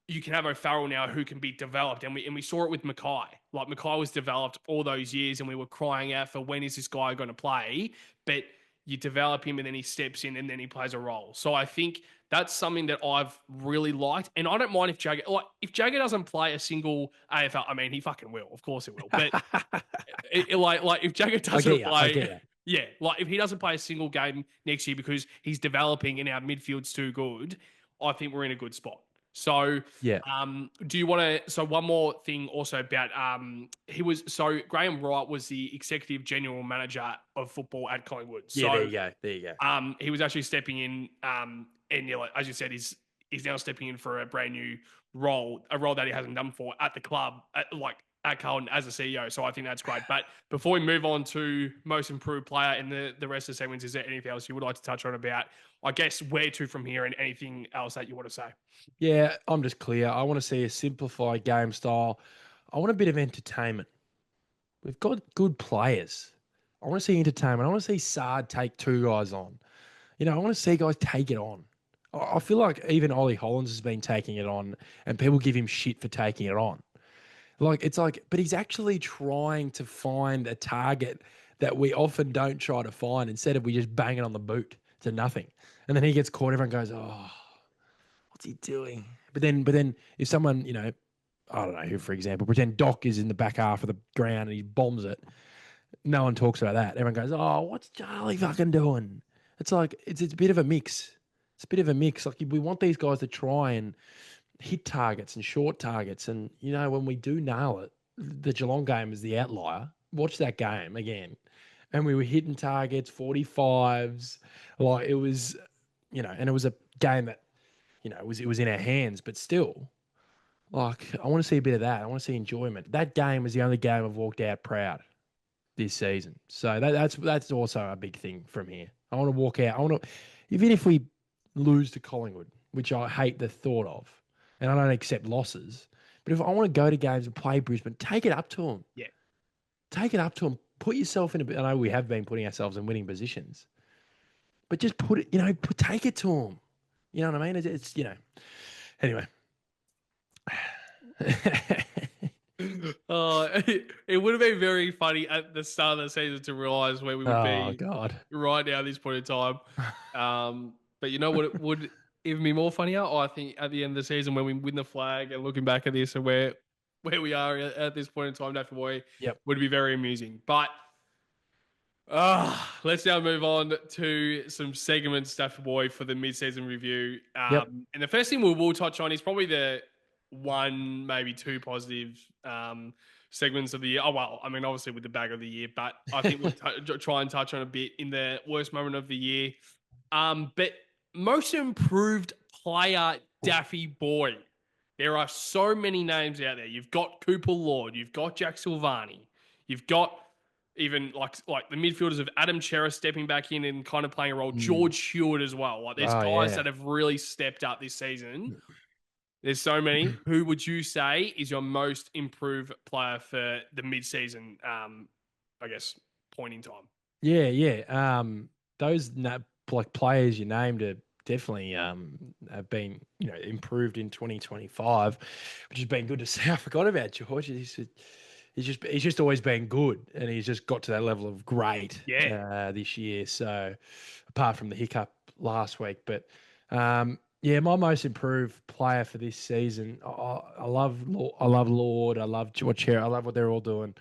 you can have O'Farrell now who can be developed. And we saw it with Mackay. Like Mackay was developed all those years and we were crying out for when is this guy going to play? But you develop him and then he steps in and then he plays a role. So I think that's something that I've really liked. And I don't mind if Jagger doesn't play a single AFL, I mean, he fucking will. Of course he will. But like if Jagger doesn't play, yeah, like if he doesn't play a single game next year because he's developing and our midfield's too good, I think we're in a good spot. So, do you want to? So, one more thing also about Graham Wright was the executive general manager of football at Collingwood. So, there you go. He was actually stepping in, and as you said, he's now stepping in for a brand new role, a role that he hasn't done before at the club, at Carlton as a CEO. So I think that's great. But before we move on to most improved player in the rest of the segments, is there anything else you would like to touch on about, I guess, where to from here and anything else that you want to say? Yeah, I'm just clear. I want to see a simplified game style. I want a bit of entertainment. We've got good players. I want to see entertainment. I want to see Sard take 2 guys on. I want to see guys take it on. I feel like even Ollie Hollins has been taking it on and people give him shit for taking it on. But he's actually trying to find a target that we often don't try to find. Instead of we just bang it on the boot to nothing. And then he gets caught. Everyone goes, oh, what's he doing? But then if someone, I don't know who, for example, pretend Doc is in the back half of the ground and he bombs it. No one talks about that. Everyone goes, oh, what's Charlie fucking doing? It's like, it's a bit of a mix. It's a bit of a mix. Like we want these guys to try and hit targets and short targets. And, when we do nail it, the Geelong game is the outlier. Watch that game again. And we were hitting targets, 45s. Like it was, and it was a game that, it was in our hands, but still, like, I want to see a bit of that. I want to see enjoyment. That game is the only game I've walked out proud this season. So that's also a big thing from here. I want to walk out. Even if we lose to Collingwood, which I hate the thought of, and I don't accept losses. But if I want to go to games and play Brisbane, take it up to them. Yeah. Take it up to them. Put yourself in a bit. I know we have been putting ourselves in winning positions. But just put it, take it to them. You know what I mean? It's Anyway. It would have been very funny at the start of the season to realise where we would be right now at this point in time. But you know what it would even be more funnier? I think at the end of the season when we win the flag and looking back at this and where we are at this point in time, Daffy Boy, would be very amusing. But let's now move on to some segments, Daffy Boy, for the mid-season review. And the first thing we will touch on is probably the one, maybe two positive segments of the year. Oh, well, I mean, obviously with the bag of the year, but I think we'll try and touch on a bit in the worst moment of the year. But most improved player, Daffy Boy. There are so many names out there. You've got Cooper Lord. You've got Jack Silvani. You've got even like the midfielders of Adam Chera stepping back in and kind of playing a role. George Hewitt as well. Like there's guys that have really stepped up this season. There's so many. Who would you say is your most improved player for the mid-season, I guess, point in time? Yeah. Those players you named are definitely have been improved in 2025, which has been good to see. I forgot about George. He's just always been good, and he's just got to that level of great this year. So apart from the hiccup last week, but my most improved player for this season. I love Lord. I love George Hare. I love what they're all doing.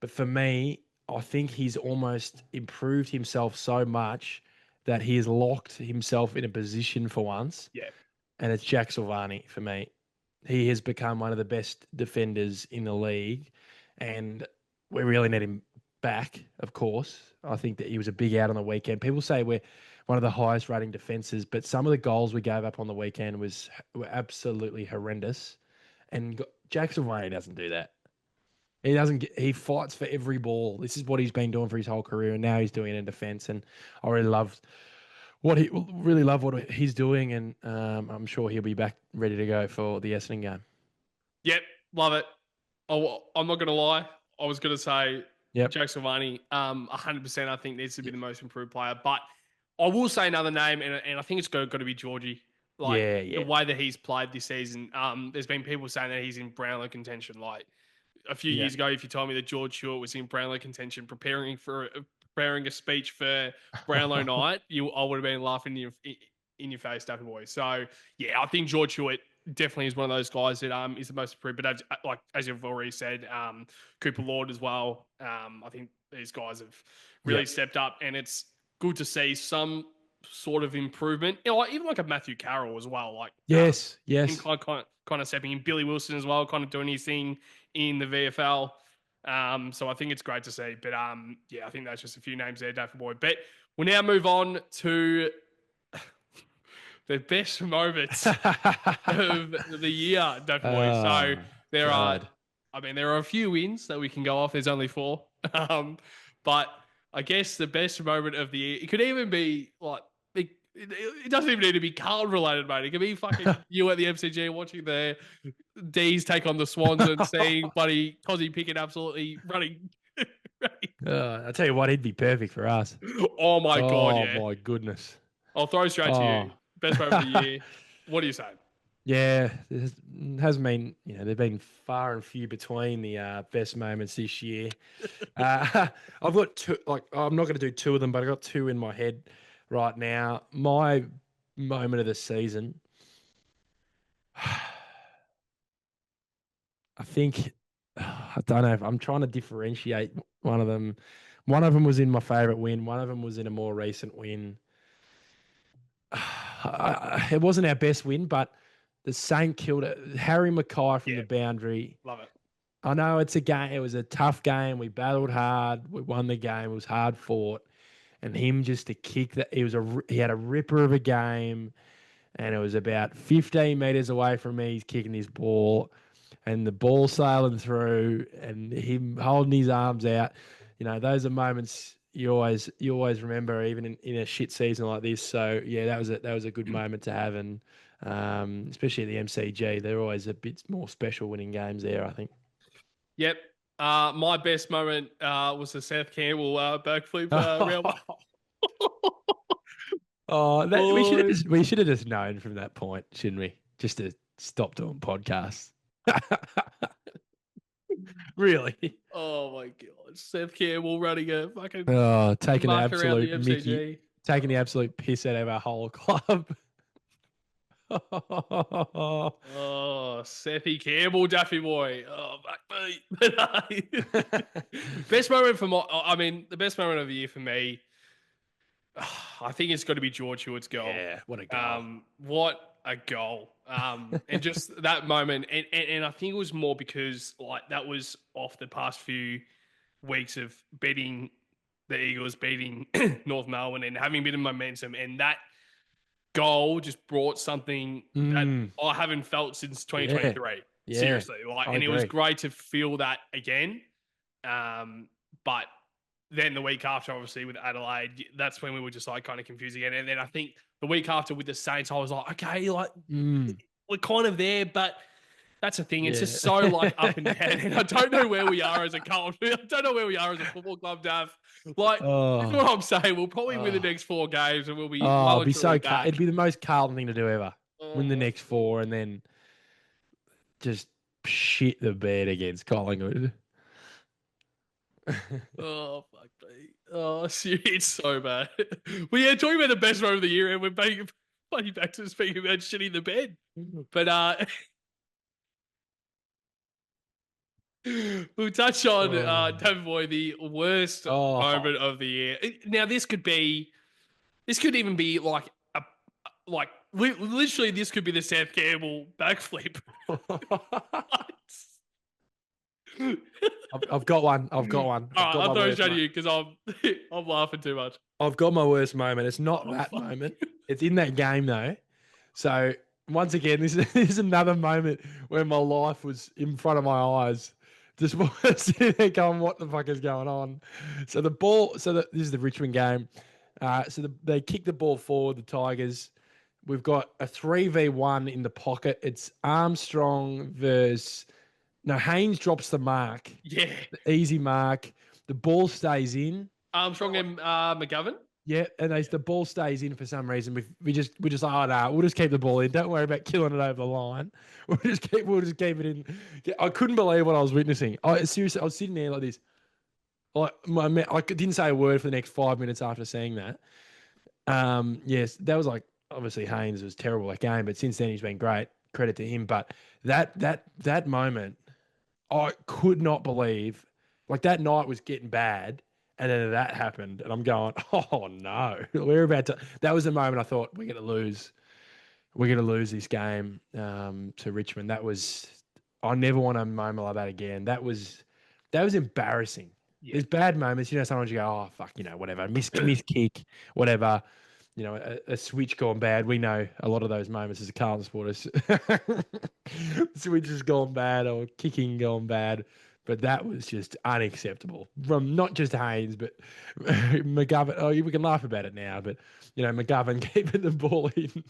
But for me, I think he's almost improved himself so much that he has locked himself in a position for once. Yeah. And it's Jack Silvani for me. He has become one of the best defenders in the league, and we really need him back, of course. I think that he was a big out on the weekend. People say we're one of the highest rating defenses, but some of the goals we gave up on the weekend were absolutely horrendous. And Jack Silvani doesn't do that. He doesn't. He fights for every ball. This is what he's been doing for his whole career, and now he's doing it in defence. And I really love what he's doing, and I'm sure he'll be back ready to go for the Essendon game. Yep, love it. Oh, I'm not going to lie. I was going to say Jack Silvani, 100%, I think needs to be the most improved player. But I will say another name, and I think it's got to be Georgie. Like the way that he's played this season. There's been people saying that he's in Brownlow contention. Like a few years ago, if you told me that George Stewart was in Brownlow contention, preparing a speech for Brownlow night, I would have been laughing in your face, Duffy boy. So yeah, I think George Stewart definitely is one of those guys that is the most improved. But as you've already said, Cooper Lord as well. I think these guys have really stepped up, and it's good to see some sort of improvement. Even like a Matthew Carroll as well. Like yes, him kind of stepping in. Billy Wilson as well, kind of doing his thing in the VFL. So I think it's great to see. But I think that's just a few names there, Daffy boy. But we'll now move on to the best moments of the year, Daffy boy. So there are a few wins that we can go off. There's only 4. But I guess the best moment of the year, it could even be like, it doesn't even need to be Carlton related, mate. It could be fucking you at the MCG watching the D's take on the Swans and seeing buddy Cozzy Pickett absolutely running. I tell you what, he'd be perfect for us. Oh my God, yeah. Oh my goodness. I'll throw straight to you. Best moment of the year. What do you say? Yeah, it hasn't been, they've been far and few between the best moments this year. I've got 2, I'm not going to do 2 of them, but I've got 2 in my head right now. My moment of the season, I think, I don't know, I'm trying to differentiate one of them. One of them was in my favourite win. One of them was in a more recent win. It wasn't our best win, but the St Kilda, Harry Mackay from the boundary. Love it. I know it's a game. It was a tough game. We battled hard. We won the game. It was hard fought. And him just to kick that, he had a ripper of a game, and it was about 15 metres away from me. He's kicking his ball, and the ball sailing through, and him holding his arms out. Those are moments you always remember, even in a shit season like this. So yeah, that was a good moment to have, and especially at the MCG, they're always a bit more special winning games there, I think. Yep. My best moment was the Seth Campbell backflip round. We should have just known from that point, shouldn't we? Just to stop doing podcasts. Really? Oh my God, Seth Campbell running a fucking taking the absolute the Mickey, taking the absolute piss out of our whole club. Sethy Campbell, Daffy boy. Oh, fuck me. Best moment the best moment of the year for me, I think it's got to be George Hewitt's goal. Yeah, what a goal. What a goal. And just that moment. And I think it was more because that was off the past few weeks of beating the Eagles, beating North Melbourne and having a bit of momentum. And that goal just brought something that I haven't felt since 2023. Yeah. Seriously. It was great to feel that again. But then the week after, obviously, with Adelaide, that's when we were just kind of confused again. And then I think the week after with the Saints, I was like, okay, we're kind of there, but that's the thing. It's just so up and down. And I don't know where we are as a Carlton. I don't know where we are as a football club, Dav. That's what I'm saying. We'll probably win the next 4 games and we'll be it'd be so it'd be the most Carlton thing to do ever. Win the next 4 and then just shit the bed against Collingwood. Oh, fuck me. Oh, it's so bad. Well, talking about the best moment of the year, and we're back to speaking about shitting the bed. But We'll touch on Oh. Toby Boy, the worst Oh. moment of the year. Now, this could even be like literally, this could be the Seth Campbell backflip. I've got one. I've got one. All I've right, got I'll my throw it worst to moment. you because I'm laughing too much. I've got my worst moment. It's not Oh, that fuck. moment. It's in that game though. So once again, this is another moment where my life was in front of my eyes. Just sitting there going, "What the fuck is going on?" So the ball. This is the Richmond game. They kick the ball forward. The Tigers. We've got a 3v1 in the pocket. It's Armstrong versus. No, Haynes drops the mark. Yeah, The easy mark. The ball stays in. Armstrong and McGovern. Yeah, and the ball stays in for some reason. We're just like, oh no, we'll just keep the ball in. Don't worry about killing it over the line. We'll just keep it in. I couldn't believe what I was witnessing. Seriously, I was sitting there like this. I didn't say a word for the next 5 minutes after seeing that. Yes, that was like obviously Haynes was terrible that game, but since then he's been great. Credit to him. But that moment, I could not believe. Like that night was getting bad. And then that happened, and I'm going, oh no, we're about to. That was the moment I thought we're going to lose. We're going to lose this game to Richmond. I never want a moment like that again. That was embarrassing. Yeah. There's bad moments, sometimes you go, oh fuck, whatever, miss kick, whatever, a switch gone bad. We know a lot of those moments as a Carlton supporters. Switch has gone bad or kicking gone bad. But that was just unacceptable from not just Haynes, but McGovern. Oh, we can laugh about it now, but McGovern keeping the ball in,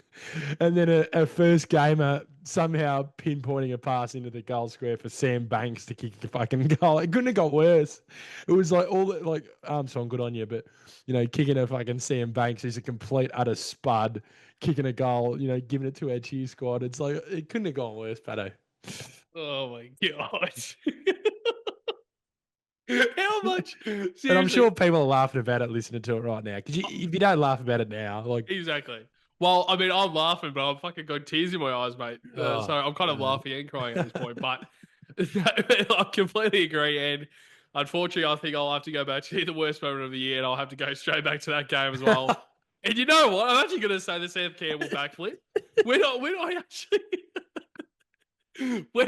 and then a first gamer somehow pinpointing a pass into the goal square for Sam Banks to kick the fucking goal. It couldn't have got worse. It was like Armstrong, good on you, but kicking a fucking Sam Banks is a complete utter spud. Kicking a goal, giving it to our cheer squad. It's like it couldn't have gone worse, Patto. Oh my god. How much? Seriously. And I'm sure people are laughing about it listening to it right now. Because if you don't laugh about it now, like Exactly. Well, I mean, I'm laughing, but I'm fucking got tears in my eyes, mate. So I'm kind of laughing and crying at this point. But I completely agree. And unfortunately, I think I'll have to go back to the worst moment of the year, and I'll have to go straight back to that game as well. And you know what? I'm actually going to say the Seth Campbell backflip. When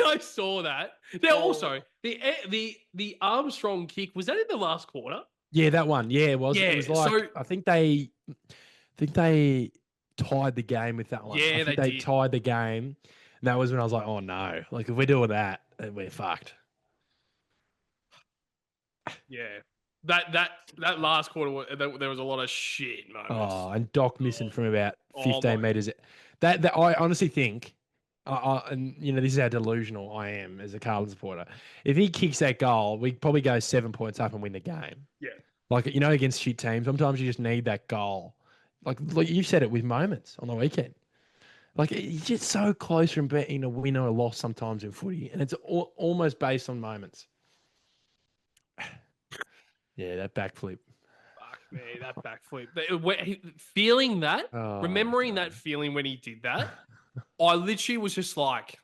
I saw that. Now, also the Armstrong kick, was that in the last quarter? Yeah, that one. Yeah, it was. Yeah, It was like I think they tied the game with that one. Yeah, I think they they did. tied the game. And that was when I was like, oh no, like if we're doing that, then we're fucked. Yeah. That last quarter, there was a lot of shit moments. Oh, and Doc missing from about Oh 15 my- meters. That I honestly think, and this is how delusional I am as a Carlton supporter. If he kicks that goal, we probably go 7 points up and win the game. Yeah. Like against shit teams, sometimes you just need that goal. Like you said it with moments on the weekend. Like you're just so close from betting a win or a loss sometimes in footy, and it's almost based on moments. Yeah, that backflip. Fuck me, that backflip. Feeling that, Oh, remembering no. that feeling when he did that, I literally was just like,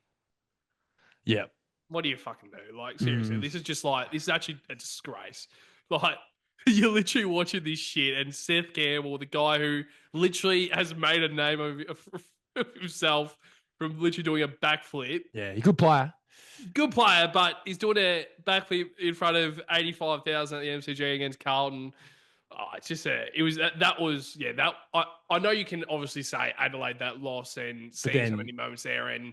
Yeah. what do you fucking do? Like, seriously, this is actually a disgrace. Like, you're literally watching this shit, and Seth Campbell, the guy who literally has made a name of himself from literally doing a backflip. Yeah, he's a good player. Good player, but he's doing a backflip in front of 85,000 at the MCG against Carlton. Oh, it's just I know you can obviously say Adelaide that loss and see so many moments there, and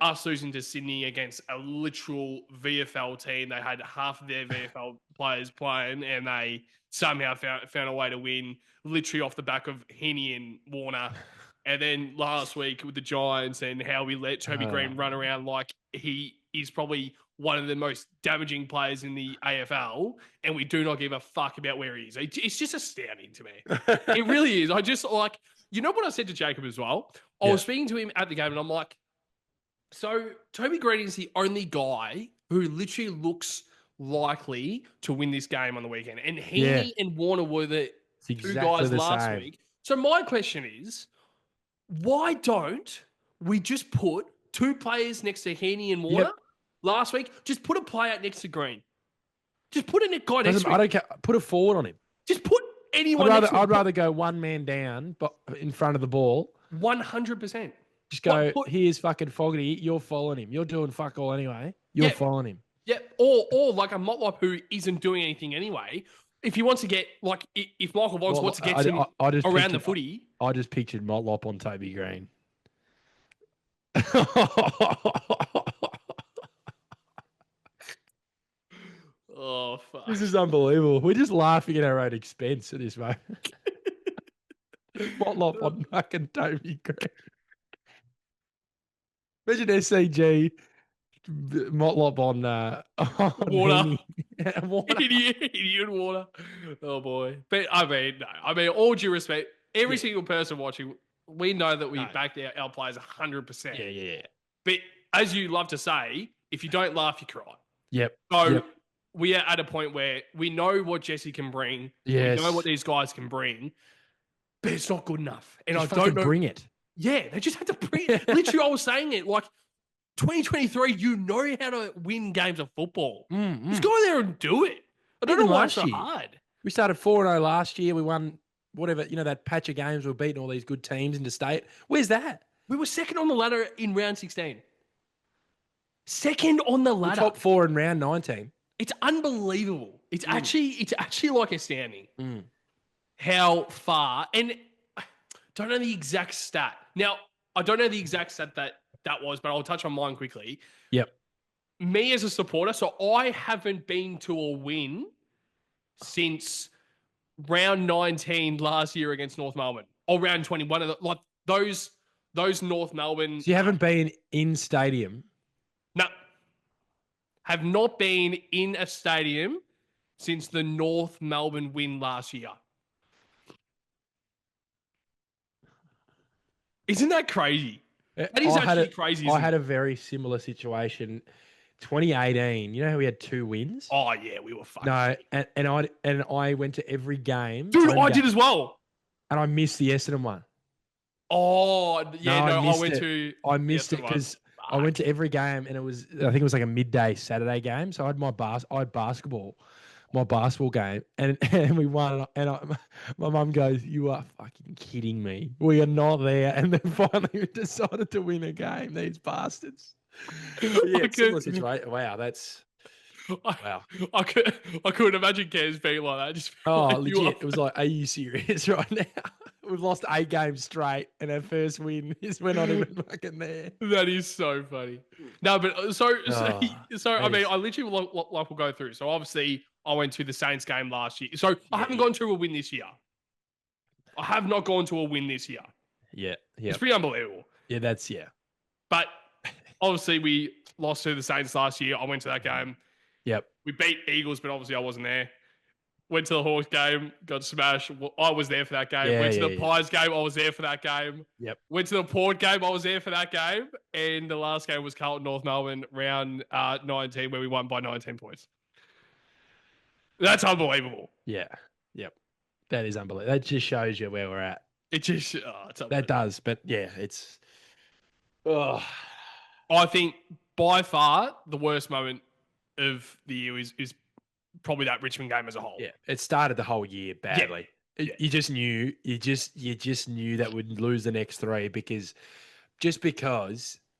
us losing to Sydney against a literal VFL team. They had half of their VFL players playing, and they somehow found a way to win, literally off the back of Heaney and Warner. And then last week with the Giants and how we let Toby Greene run around like he is probably one of the most damaging players in the AFL, and we do not give a fuck about where he is. It's just astounding to me. It really is. I just like, what I said to Jacob as well? I was speaking to him at the game, and I'm like, so Toby Greene is the only guy who literally looks likely to win this game on the weekend. And Heaney and Warner were the two guys last week. So my question is, why don't we just put two players next to Heaney and Warner? Yep. last week. Just put a player next to Greene. Just put a guy next to him. I don't care. Put a forward on him. Just put anyone next to him. I'd rather go one man down, but in front of the ball. 100%. Just go, here's fucking Fogarty. You're following him. You're doing fuck all anyway. You're following him. Yeah. Or like a Motlop who isn't doing anything anyway. If he wants to get, like, if Michael Bonds wants to get him around the footy. I just pictured Motlop on Toby Greene. Oh, fuck. This is unbelievable. We're just laughing at our own expense at this moment. Motlop on fucking Toby Greene. Imagine SCG, Motlop on water. Water. Idiot water. Oh, boy. But, I mean, all due respect, every single person watching, we know that we back our players 100%. Yeah. But as you love to say, if you don't laugh, you cry. Yep. So we are at a point where we know what Jesse can bring. Yes. We know what these guys can bring, but it's not good enough. And just I don't know. Bring it. Yeah, they just have to bring it. Literally, I was saying it like 2023, you know how to win games of football. Just go there and do it. I don't know why it's so hard. We started 4-0 last year. We won whatever, that patch of games. We were beating all these good teams into state. Where's that? We were second on the ladder in round 16. Second on the ladder. Top 4 in round 19. It's unbelievable. It's actually like astounding how far. And I don't know the exact stat. Now, I don't know the exact stat that was, but I'll touch on mine quickly. Yep. Me as a supporter, so I haven't been to a win since round 19 last year against North Melbourne, or round 21 of like those North Melbourne. So you haven't been in stadium? No. Have not been in a stadium since the North Melbourne win last year. Isn't that crazy? That is actually crazy. I had a very similar situation. 2018, you know how we had 2 wins? Oh yeah, we were fucked. No, and I went to every game. Dude, I did as well. And I missed the Essendon one. Oh yeah, I missed it because I went to every game, and I think it was like a midday Saturday game. So I had my basketball game, and we won. And my mum goes, "You are fucking kidding me. We are not there." And then finally we decided to win a game. These bastards. Yeah, similar situation. Wow, that's wow. I couldn't imagine Cams being like that. Just legit. It was like, are you serious right now? We've lost 8 games straight, and our first win is we're not even fucking there. That is so funny. No, but so I mean, I literally will go through. So obviously, I went to the Saints game last year. So I haven't gone to a win this year. I have not gone to a win this year. Yeah. It's pretty unbelievable. Yeah, But obviously, we lost to the Saints last year. I went to that game. Yep. We beat Eagles, but obviously I wasn't there. Went to the Hawks game, got smashed. I was there for that game. Went to the Pies game. I was there for that game. Yep. Went to the Port game. I was there for that game. And the last game was Carlton North Melbourne, round 19, where we won by 19 points. That's unbelievable. Yeah. Yep. That is unbelievable. That just shows you where we're at. It's that does. But yeah, it's. I think by far the worst moment of the year is probably that Richmond game as a whole. Yeah, it started the whole year badly. Yeah. You just knew that we'd lose the next 3 because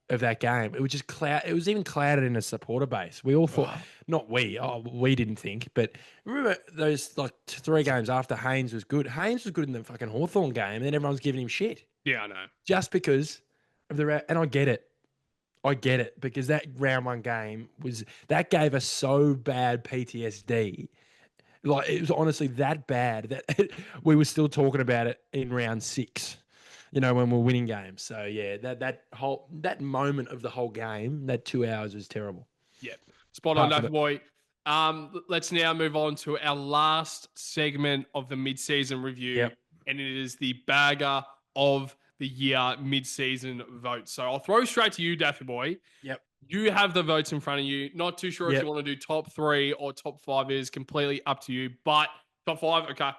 of that game. It was just it was even clouded in a supporter base. We all thought, we didn't think, but remember those like 3 games after Haynes was good. Haynes was good in the fucking Hawthorn game, and then everyone's giving him shit. Yeah, I know. Just because of and I get it. Because that round 1 game that gave us so bad PTSD. Like, it was honestly that bad that we were still talking about it in round 6, when we're winning games. So yeah, that moment of the whole game, that 2 hours was terrible. Yep. Spot on, Dave boy. Let's now move on to our last segment of the mid-season review. And it is the bagger of the year mid-season vote. So I'll throw straight to you, Daffy boy. Yep. You have the votes in front of you. Not too sure if you want to do top 3 or top 5 is completely up to you. But top 5, okay.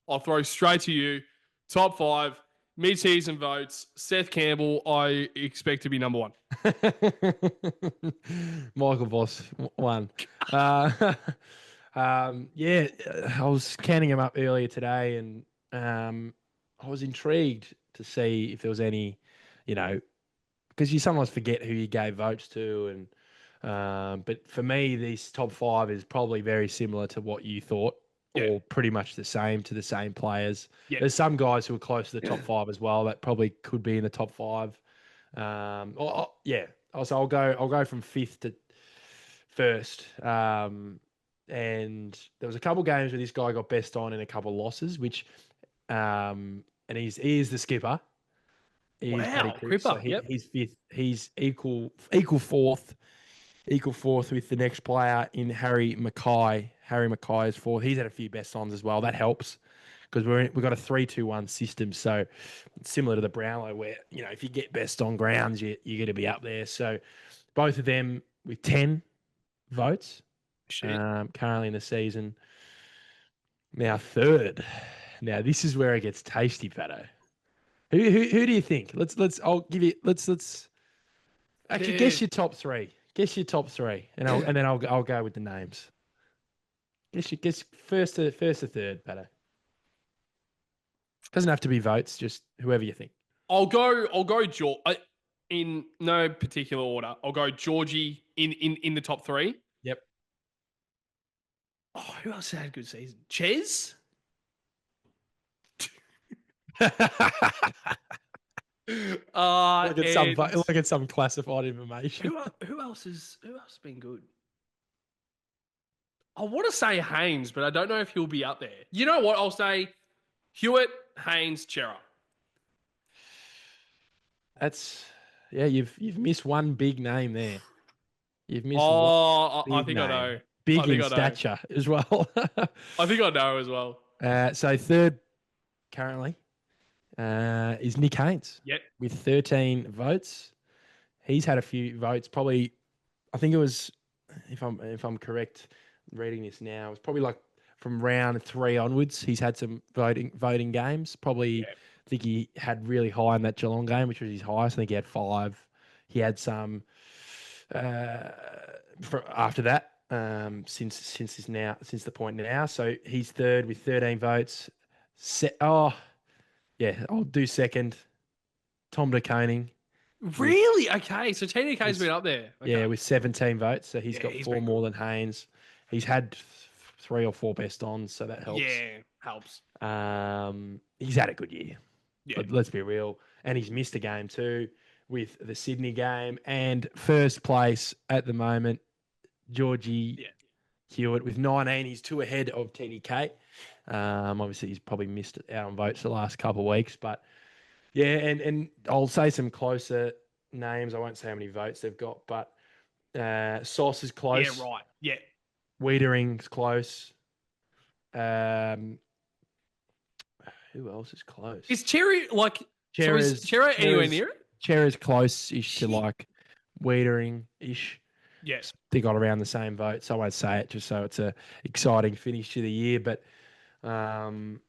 I'll throw straight to you. Top 5. Mid-season votes. Seth Campbell, I expect to be number one. Michael Voss won. Yeah, I was counting him up earlier today, and I was intrigued to see if there was any, because you sometimes forget who you gave votes to, and but for me, this top five is probably very similar to what you thought, Yeah. or pretty much the same to the same players. Yeah. There's some guys who are close to the top five as well that probably could be in the top five. Yeah. Also, I'll go from fifth to first. And there was a couple games where this guy got best on and a couple losses, which and he is the skipper. He is Paddy Wow. Cripps, so Cripper. Yep. he's fifth. He's equal fourth with the next player in Harry Mackay. Harry Mackay is fourth. He's had a few best ons as well. That helps because we've got a 3-2-1 system. So it's similar to the Brownlow where, if you get best on grounds, you're going to be up there. So both of them with 10 votes currently in the season. Now third. Now this is where it gets tasty, Patto. Who do you think? I'll give you let's actually guess your top three. Guess your top three, and I'll go with the names. Guess first to third, Patto. Doesn't have to be votes, just whoever you think. I'll go George in no particular order. I'll go Georgie in the top three. Yep. Oh, who else had a good season? Ches? Look at some classified information. Who else has been good? I want to say Haynes, but I don't know if he'll be up there. You know what? I'll say Hewitt, Haynes, Chera. You've missed one big name there. You've missed. I think I know. Big in stature as well. I think I know as well. So third currently is Nick Haynes. Yep. With 13 votes. He's had a few votes. Probably, I think it was, if I'm correct, reading this now, it's probably like from round 3 onwards. He's had some voting games. Probably, I think he had really high in that Geelong game, which was his highest. I think he had 5. He had some after that. Since the point now. So he's third with 13 votes. I'll do second. Tom De Koning. Really? Okay. So TDK's been up there. Okay. Yeah, with 17 votes. So he's got 4 more than Haynes. He's had 3 or 4 best ons, so that helps. Yeah, helps. He's had a good year. Yeah. Let's be real. And he's missed a game too with the Sydney game. And first place at the moment, Georgie Hewitt with 19. He's 2 ahead of TDK. Obviously, he's probably missed out on votes the last couple of weeks. But, yeah, and I'll say some closer names. I won't say how many votes they've got. But Sauce is close. Yeah, right. Yeah. Wiedering's close. Who else is close? Is Cherry, is Cherry anywhere near it? Cherry's close-ish to, Wiedering-ish. Yes. They got around the same vote, so I won't say it just so it's a exciting finish to the year. But, Chera,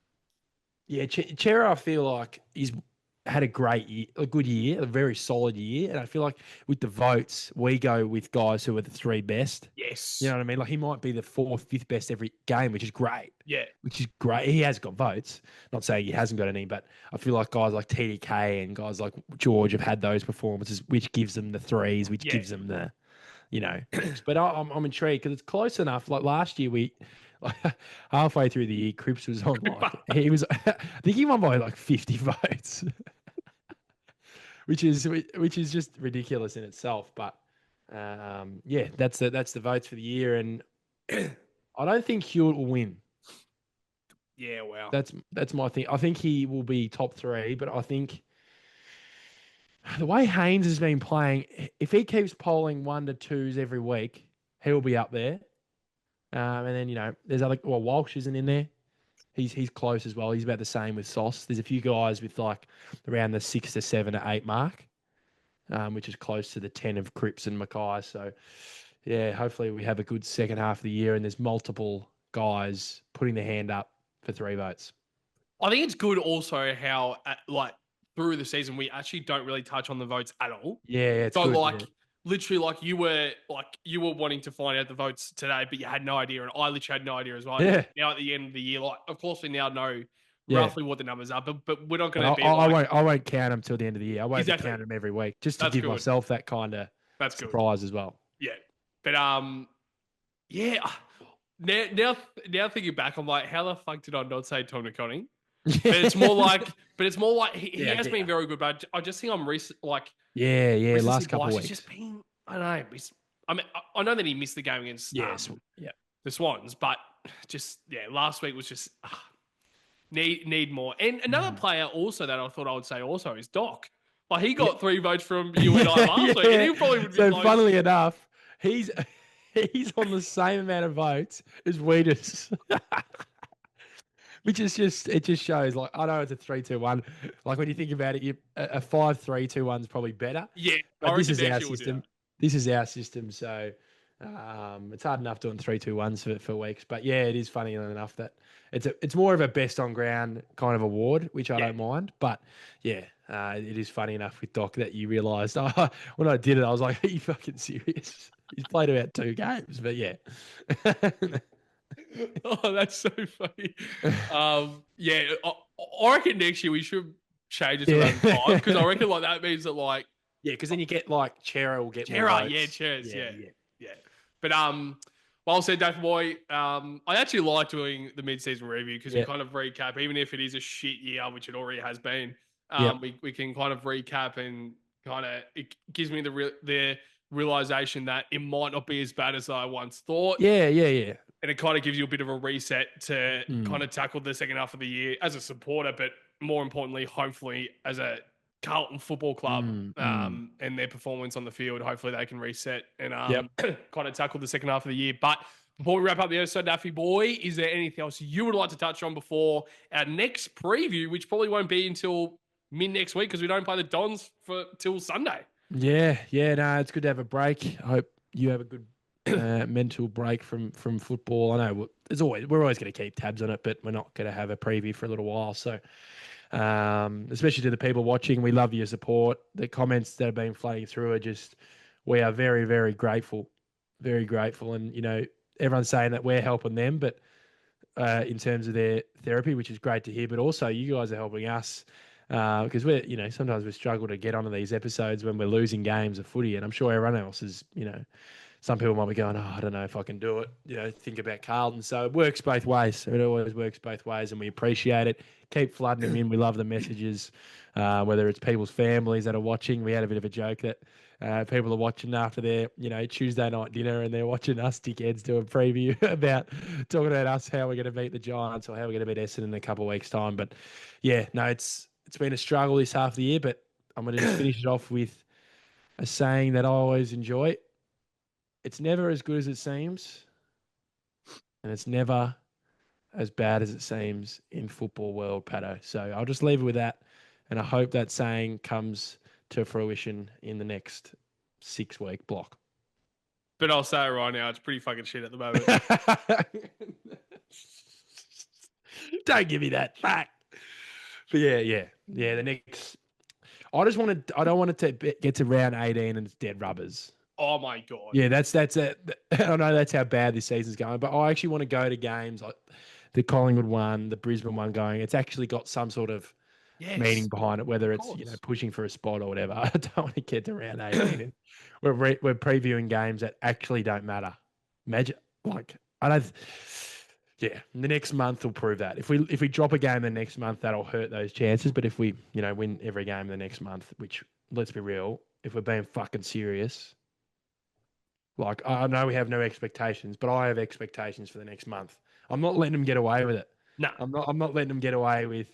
I feel like he's had a good year, a very solid year. And I feel like with the votes, we go with guys who are the 3 best. Yes. You know what I mean? Like he might be the 4th, 5th best every game, which is great. Yeah. Which is great. He has got votes. Not saying he hasn't got any, but I feel like guys like TDK and guys like George have had those performances, which gives them the 3s, which gives them the, but I'm intrigued because it's close enough. Like last year, halfway through the year, Cripps was on I think he won by 50 votes, which is just ridiculous in itself. But that's the votes for the year, and I don't think Hewitt will win. Yeah, wow. That's my thing. I think he will be top 3, but I think the way Haynes has been playing, if he keeps polling 1 to 2s every week, he'll be up there. And then, there's Walsh isn't in there. He's close as well. He's about the same with Sauce. There's a few guys with around the 6 to 7 to 8 mark, which is close to the 10 of Cripps and Mackay. So, yeah, hopefully we have a good second half of the year and there's multiple guys putting their hand up for 3 votes. I think it's good also how, through the season, we actually don't really touch on the votes at all. Yeah, it's so good. like literally like you were wanting to find out the votes today, but you had no idea, and I literally had no idea as well. Yeah. Now at the end of the year, like of course we now know Yeah. roughly what the numbers are, but we're not going to be. I won't count them till the end of the year. I won't Exactly. count them every week just to That's give good. myself that kind of surprise as well. Yeah, but yeah. Now thinking back, I'm like, how the fuck did I not say Tom Conning? But it's more like he has been very good. But I just think I'm last couple of weeks. It's just been, I don't know. I mean, I know that he missed the game against the Swans, but just last week was just need more. And another player also that I thought I would say also is Doc. Like he got 3 votes from you and I last week, and he probably would be so close. Funnily enough, he's on the same amount of votes as Weeders. Which is it just shows, like, I know it's a 3-2-1. Like, when you think about it, a 5-3-2-1 is probably better. Yeah, but this is our system. This is our system, so it's hard enough doing 3-2-1s for weeks. But yeah, it is funny enough that it's more of a best on ground kind of award, which I don't mind. But yeah, it is funny enough with Doc that you realised when I did it, I was like, "Are you fucking serious?" He's played about 2 games, but yeah. Oh, that's so funny. I reckon next year we should change it to around 5 because I reckon like that means that like because then you get like Chera will get more votes. Yeah. But well said, Dave boy. I actually like doing the mid-season review because we kind of recap, even if it is a shit year, which it already has been. We can kind of recap and kind of it gives me the realization that it might not be as bad as I once thought. Yeah. And it kind of gives you a bit of a reset to kind of tackle the second half of the year as a supporter, but more importantly, hopefully as a Carlton Football Club and their performance on the field. Hopefully they can reset and kind of tackle the second half of the year. But before we wrap up the episode, Daffy boy, is there anything else you would like to touch on before our next preview, which probably won't be until mid next week because we don't play the Dons till Sunday? Yeah. No, it's good to have a break. I hope you have a good mental break from football. I know we're always going to keep tabs on it, but we're not going to have a preview for a little while. So, especially to the people watching, we love your support. The comments that have been flooding through we are very, very grateful, and everyone's saying that we're helping them, but in terms of their therapy, which is great to hear. But also, you guys are helping us. Because we're, sometimes we struggle to get onto these episodes when we're losing games of footy, and I'm sure everyone else is, some people might be going, I don't know if I can do it, think about Carlton. So it works both ways. It always works both ways, and we appreciate it. Keep flooding them in. We love the messages, whether it's people's families that are watching. We had a bit of a joke that people are watching after their, Tuesday night dinner, and they're watching us dickheads do a preview about talking about us, how we're going to beat the Giants or how we're going to beat Essendon in a couple of weeks' time. But yeah, no, it's been a struggle this half of the year, but I'm going to just finish it off with a saying that I always enjoy. It's never as good as it seems, and it's never as bad as it seems in football world, Patto. So I'll just leave it with that, and I hope that saying comes to fruition in the next 6-week block. But I'll say it right now, it's pretty fucking shit at the moment. Don't give me that fact. But yeah. The next, I don't want it to get to round 18 and it's dead rubbers. Oh my God. Yeah, that's it. I know that's how bad this season's going, but I actually want to go to games like the Collingwood one, the Brisbane one going. It's actually got some sort of meaning behind it, whether it's pushing for a spot or whatever. I don't want to get to round 18. We're previewing games that actually don't matter. Imagine the next month will prove that. If we drop a game the next month, that'll hurt those chances. But if we, win every game the next month, which, let's be real, if we're being fucking serious, like, I know we have no expectations, but I have expectations for the next month. I'm not letting them get away with it. No, I'm not letting them get away with,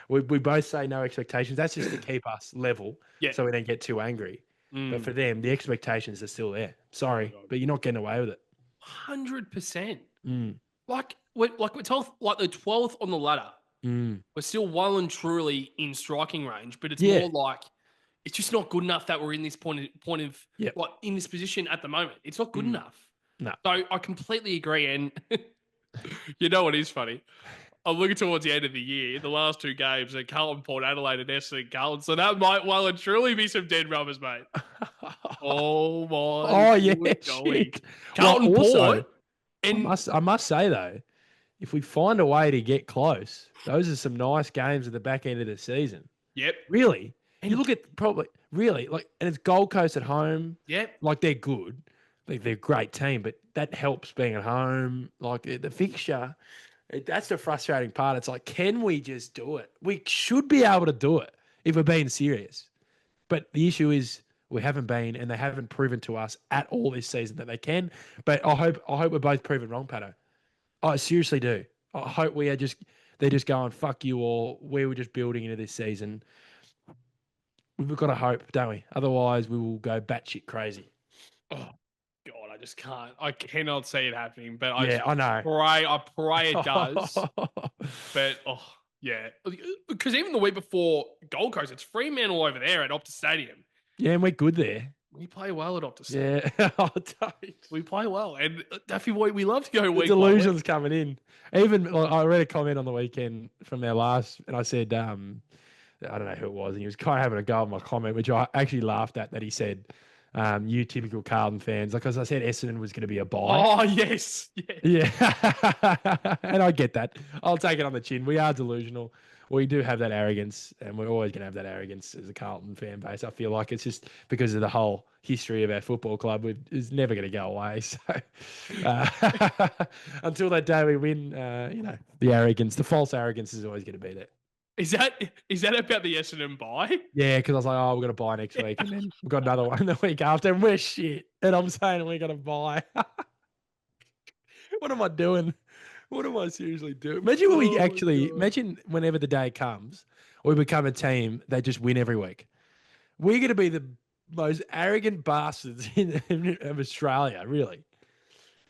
we both say no expectations. That's just to keep us level, so we don't get too angry. But for them, the expectations are still there. Sorry, but you're not getting away with it. 100%. Like we're 12th, like the 12th on the ladder. We're still well and truly in striking range, but it's more like it's just not good enough that we're in this point of like in this position at the moment. It's not good enough. No. So I completely agree. And you know what is funny? I'm looking towards the end of the year. The last 2 games are Carlton, Port Adelaide, and Essendon, Carlton. So that might well and truly be some dead rubbers, mate. Oh my Oh yeah, good golly. shit. Carlton, Also, Port, and I must say though, if we find a way to get close, those are some nice games at the back end of the season. yep, Really, you and look at probably really like, and it's Gold Coast at home. yep. Like they're good, like they're a great team, but that helps being at home. Like the fixture, that's the frustrating part. It's like, can we just do it? We should be able to do it if we're being serious. But the issue is we haven't been, and they haven't proven to us at all this season that they can. But I hope we're both proven wrong, Patto. I seriously do. I hope they're just going fuck you, or we were just building into this season. We've got to hope, don't we? Otherwise, we will go batshit crazy. Oh God, I just can't. I cannot see it happening. But I know. I pray it does. But yeah, because even the week before Gold Coast, it's Fremantle over there at Optus Stadium. Yeah, and we're good there. We play well at Optus Stadium. Yeah, we play well, and Daffy boy, we love to go week. Delusions coming in. Even I read a comment on the weekend from their last, and I said, I don't know who it was, and he was kind of having a go at my comment, which I actually laughed at. That he said, "You typical Carlton fans," because I said Essendon was going to be a buy. Oh yes, yeah, and I get that. I'll take it on the chin. We are delusional. We do have that arrogance, and we're always going to have that arrogance as a Carlton fan base. I feel like it's just because of the whole history of our football club. It's never going to go away. So until that day we win, the arrogance, the false arrogance is always going to be there. Is that about the Essendon buy? Yeah, because I was like, oh, we're going to buy next week. And then we've got another one the week after, and we're shit. And I'm saying we're going to buy. What am I doing? What am I seriously doing? Imagine when imagine whenever the day comes, we become a team that just win every week. We're going to be the most arrogant bastards of Australia, really.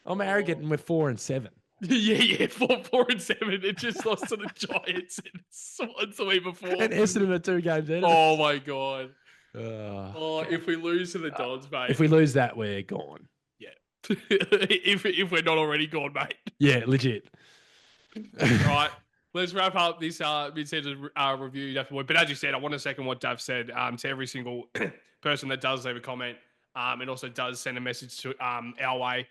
I'm arrogant and we're 4-7. Yeah, 4-7. It just lost to the Giants and Swans the week before. And Essendon are 2 games in. Oh my God. If we lose to the Dons, mate. If we lose that, we're gone. Yeah. if we're not already gone, mate. Yeah, legit. Right. Let's wrap up this mid-season review, Daff Boy. But as you said, I want to second what Daff said to every single person that does leave a comment and also does send a message to our way.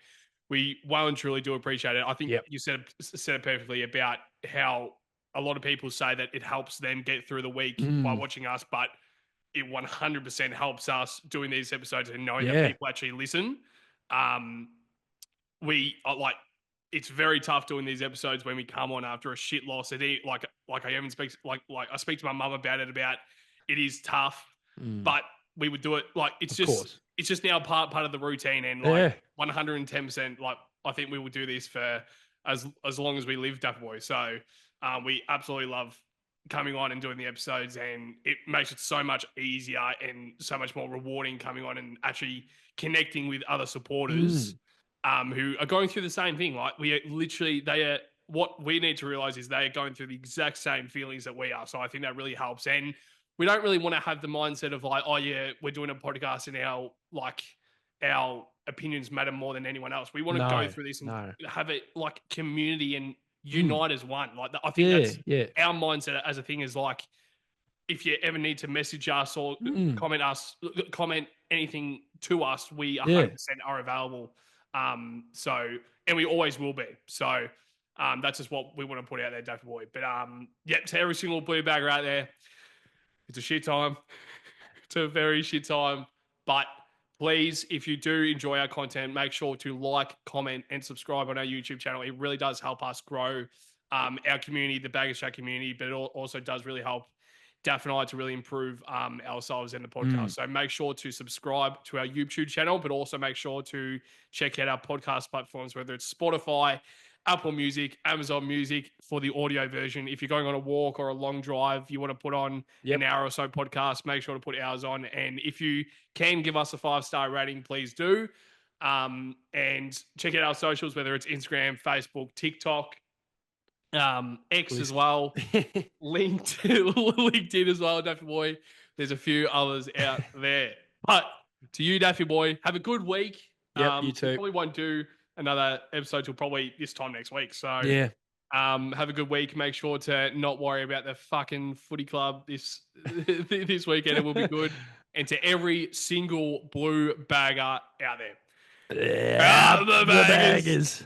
We well and truly do appreciate it. I think you said it perfectly about how a lot of people say that it helps them get through the week by watching us, but it 100% helps us doing these episodes and knowing that people actually listen. We are like, it's very tough doing these episodes when we come on after a shit loss. Like I even speak I speak to my mum about it. It is tough, but we would do it. Like it's just now part of the routine, and 110%. Like I think we will do this for as long as we live, Dapper Boy. So we absolutely love coming on and doing the episodes, and it makes it so much easier and so much more rewarding coming on and actually connecting with other supporters who are going through the same thing. Like what we need to realize is they are going through the exact same feelings that we are. So I think that really helps. And we don't really want to have the mindset of like, oh yeah, we're doing a podcast and our opinions matter more than anyone else. We want to go through this and have it like community and unite as one. Like I think that's our mindset as a thing is like, if you ever need to message us or comment anything to us, we 100% are available. And we always will be. So that's just what we want to put out there, Daffy Boy. But to every single blue bagger out there, it's a shit time. It's a very shit time. But please, if you do enjoy our content, make sure to like, comment, and subscribe on our YouTube channel. It really does help us grow our community, the Bagger Chat community, but it also does really help Daff and I to really improve ourselves in the podcast. So make sure to subscribe to our YouTube channel, but also make sure to check out our podcast platforms, whether it's Spotify, Apple Music, Amazon Music for the audio version. If you're going on a walk or a long drive, you want to put on an hour or so podcast, make sure to put ours on. And if you can give us a 5-star rating, please do. And check out our socials, whether it's Instagram, Facebook, TikTok, X as well, LinkedIn as well, Daffy Boy. There's a few others out there. But to you, Daffy Boy, have a good week. You too. Probably won't do another episode till probably this time next week. So Have a good week. Make sure to not worry about the fucking footy club this weekend. It will be good. And to every single blue bagger out there. Yeah, the baggers.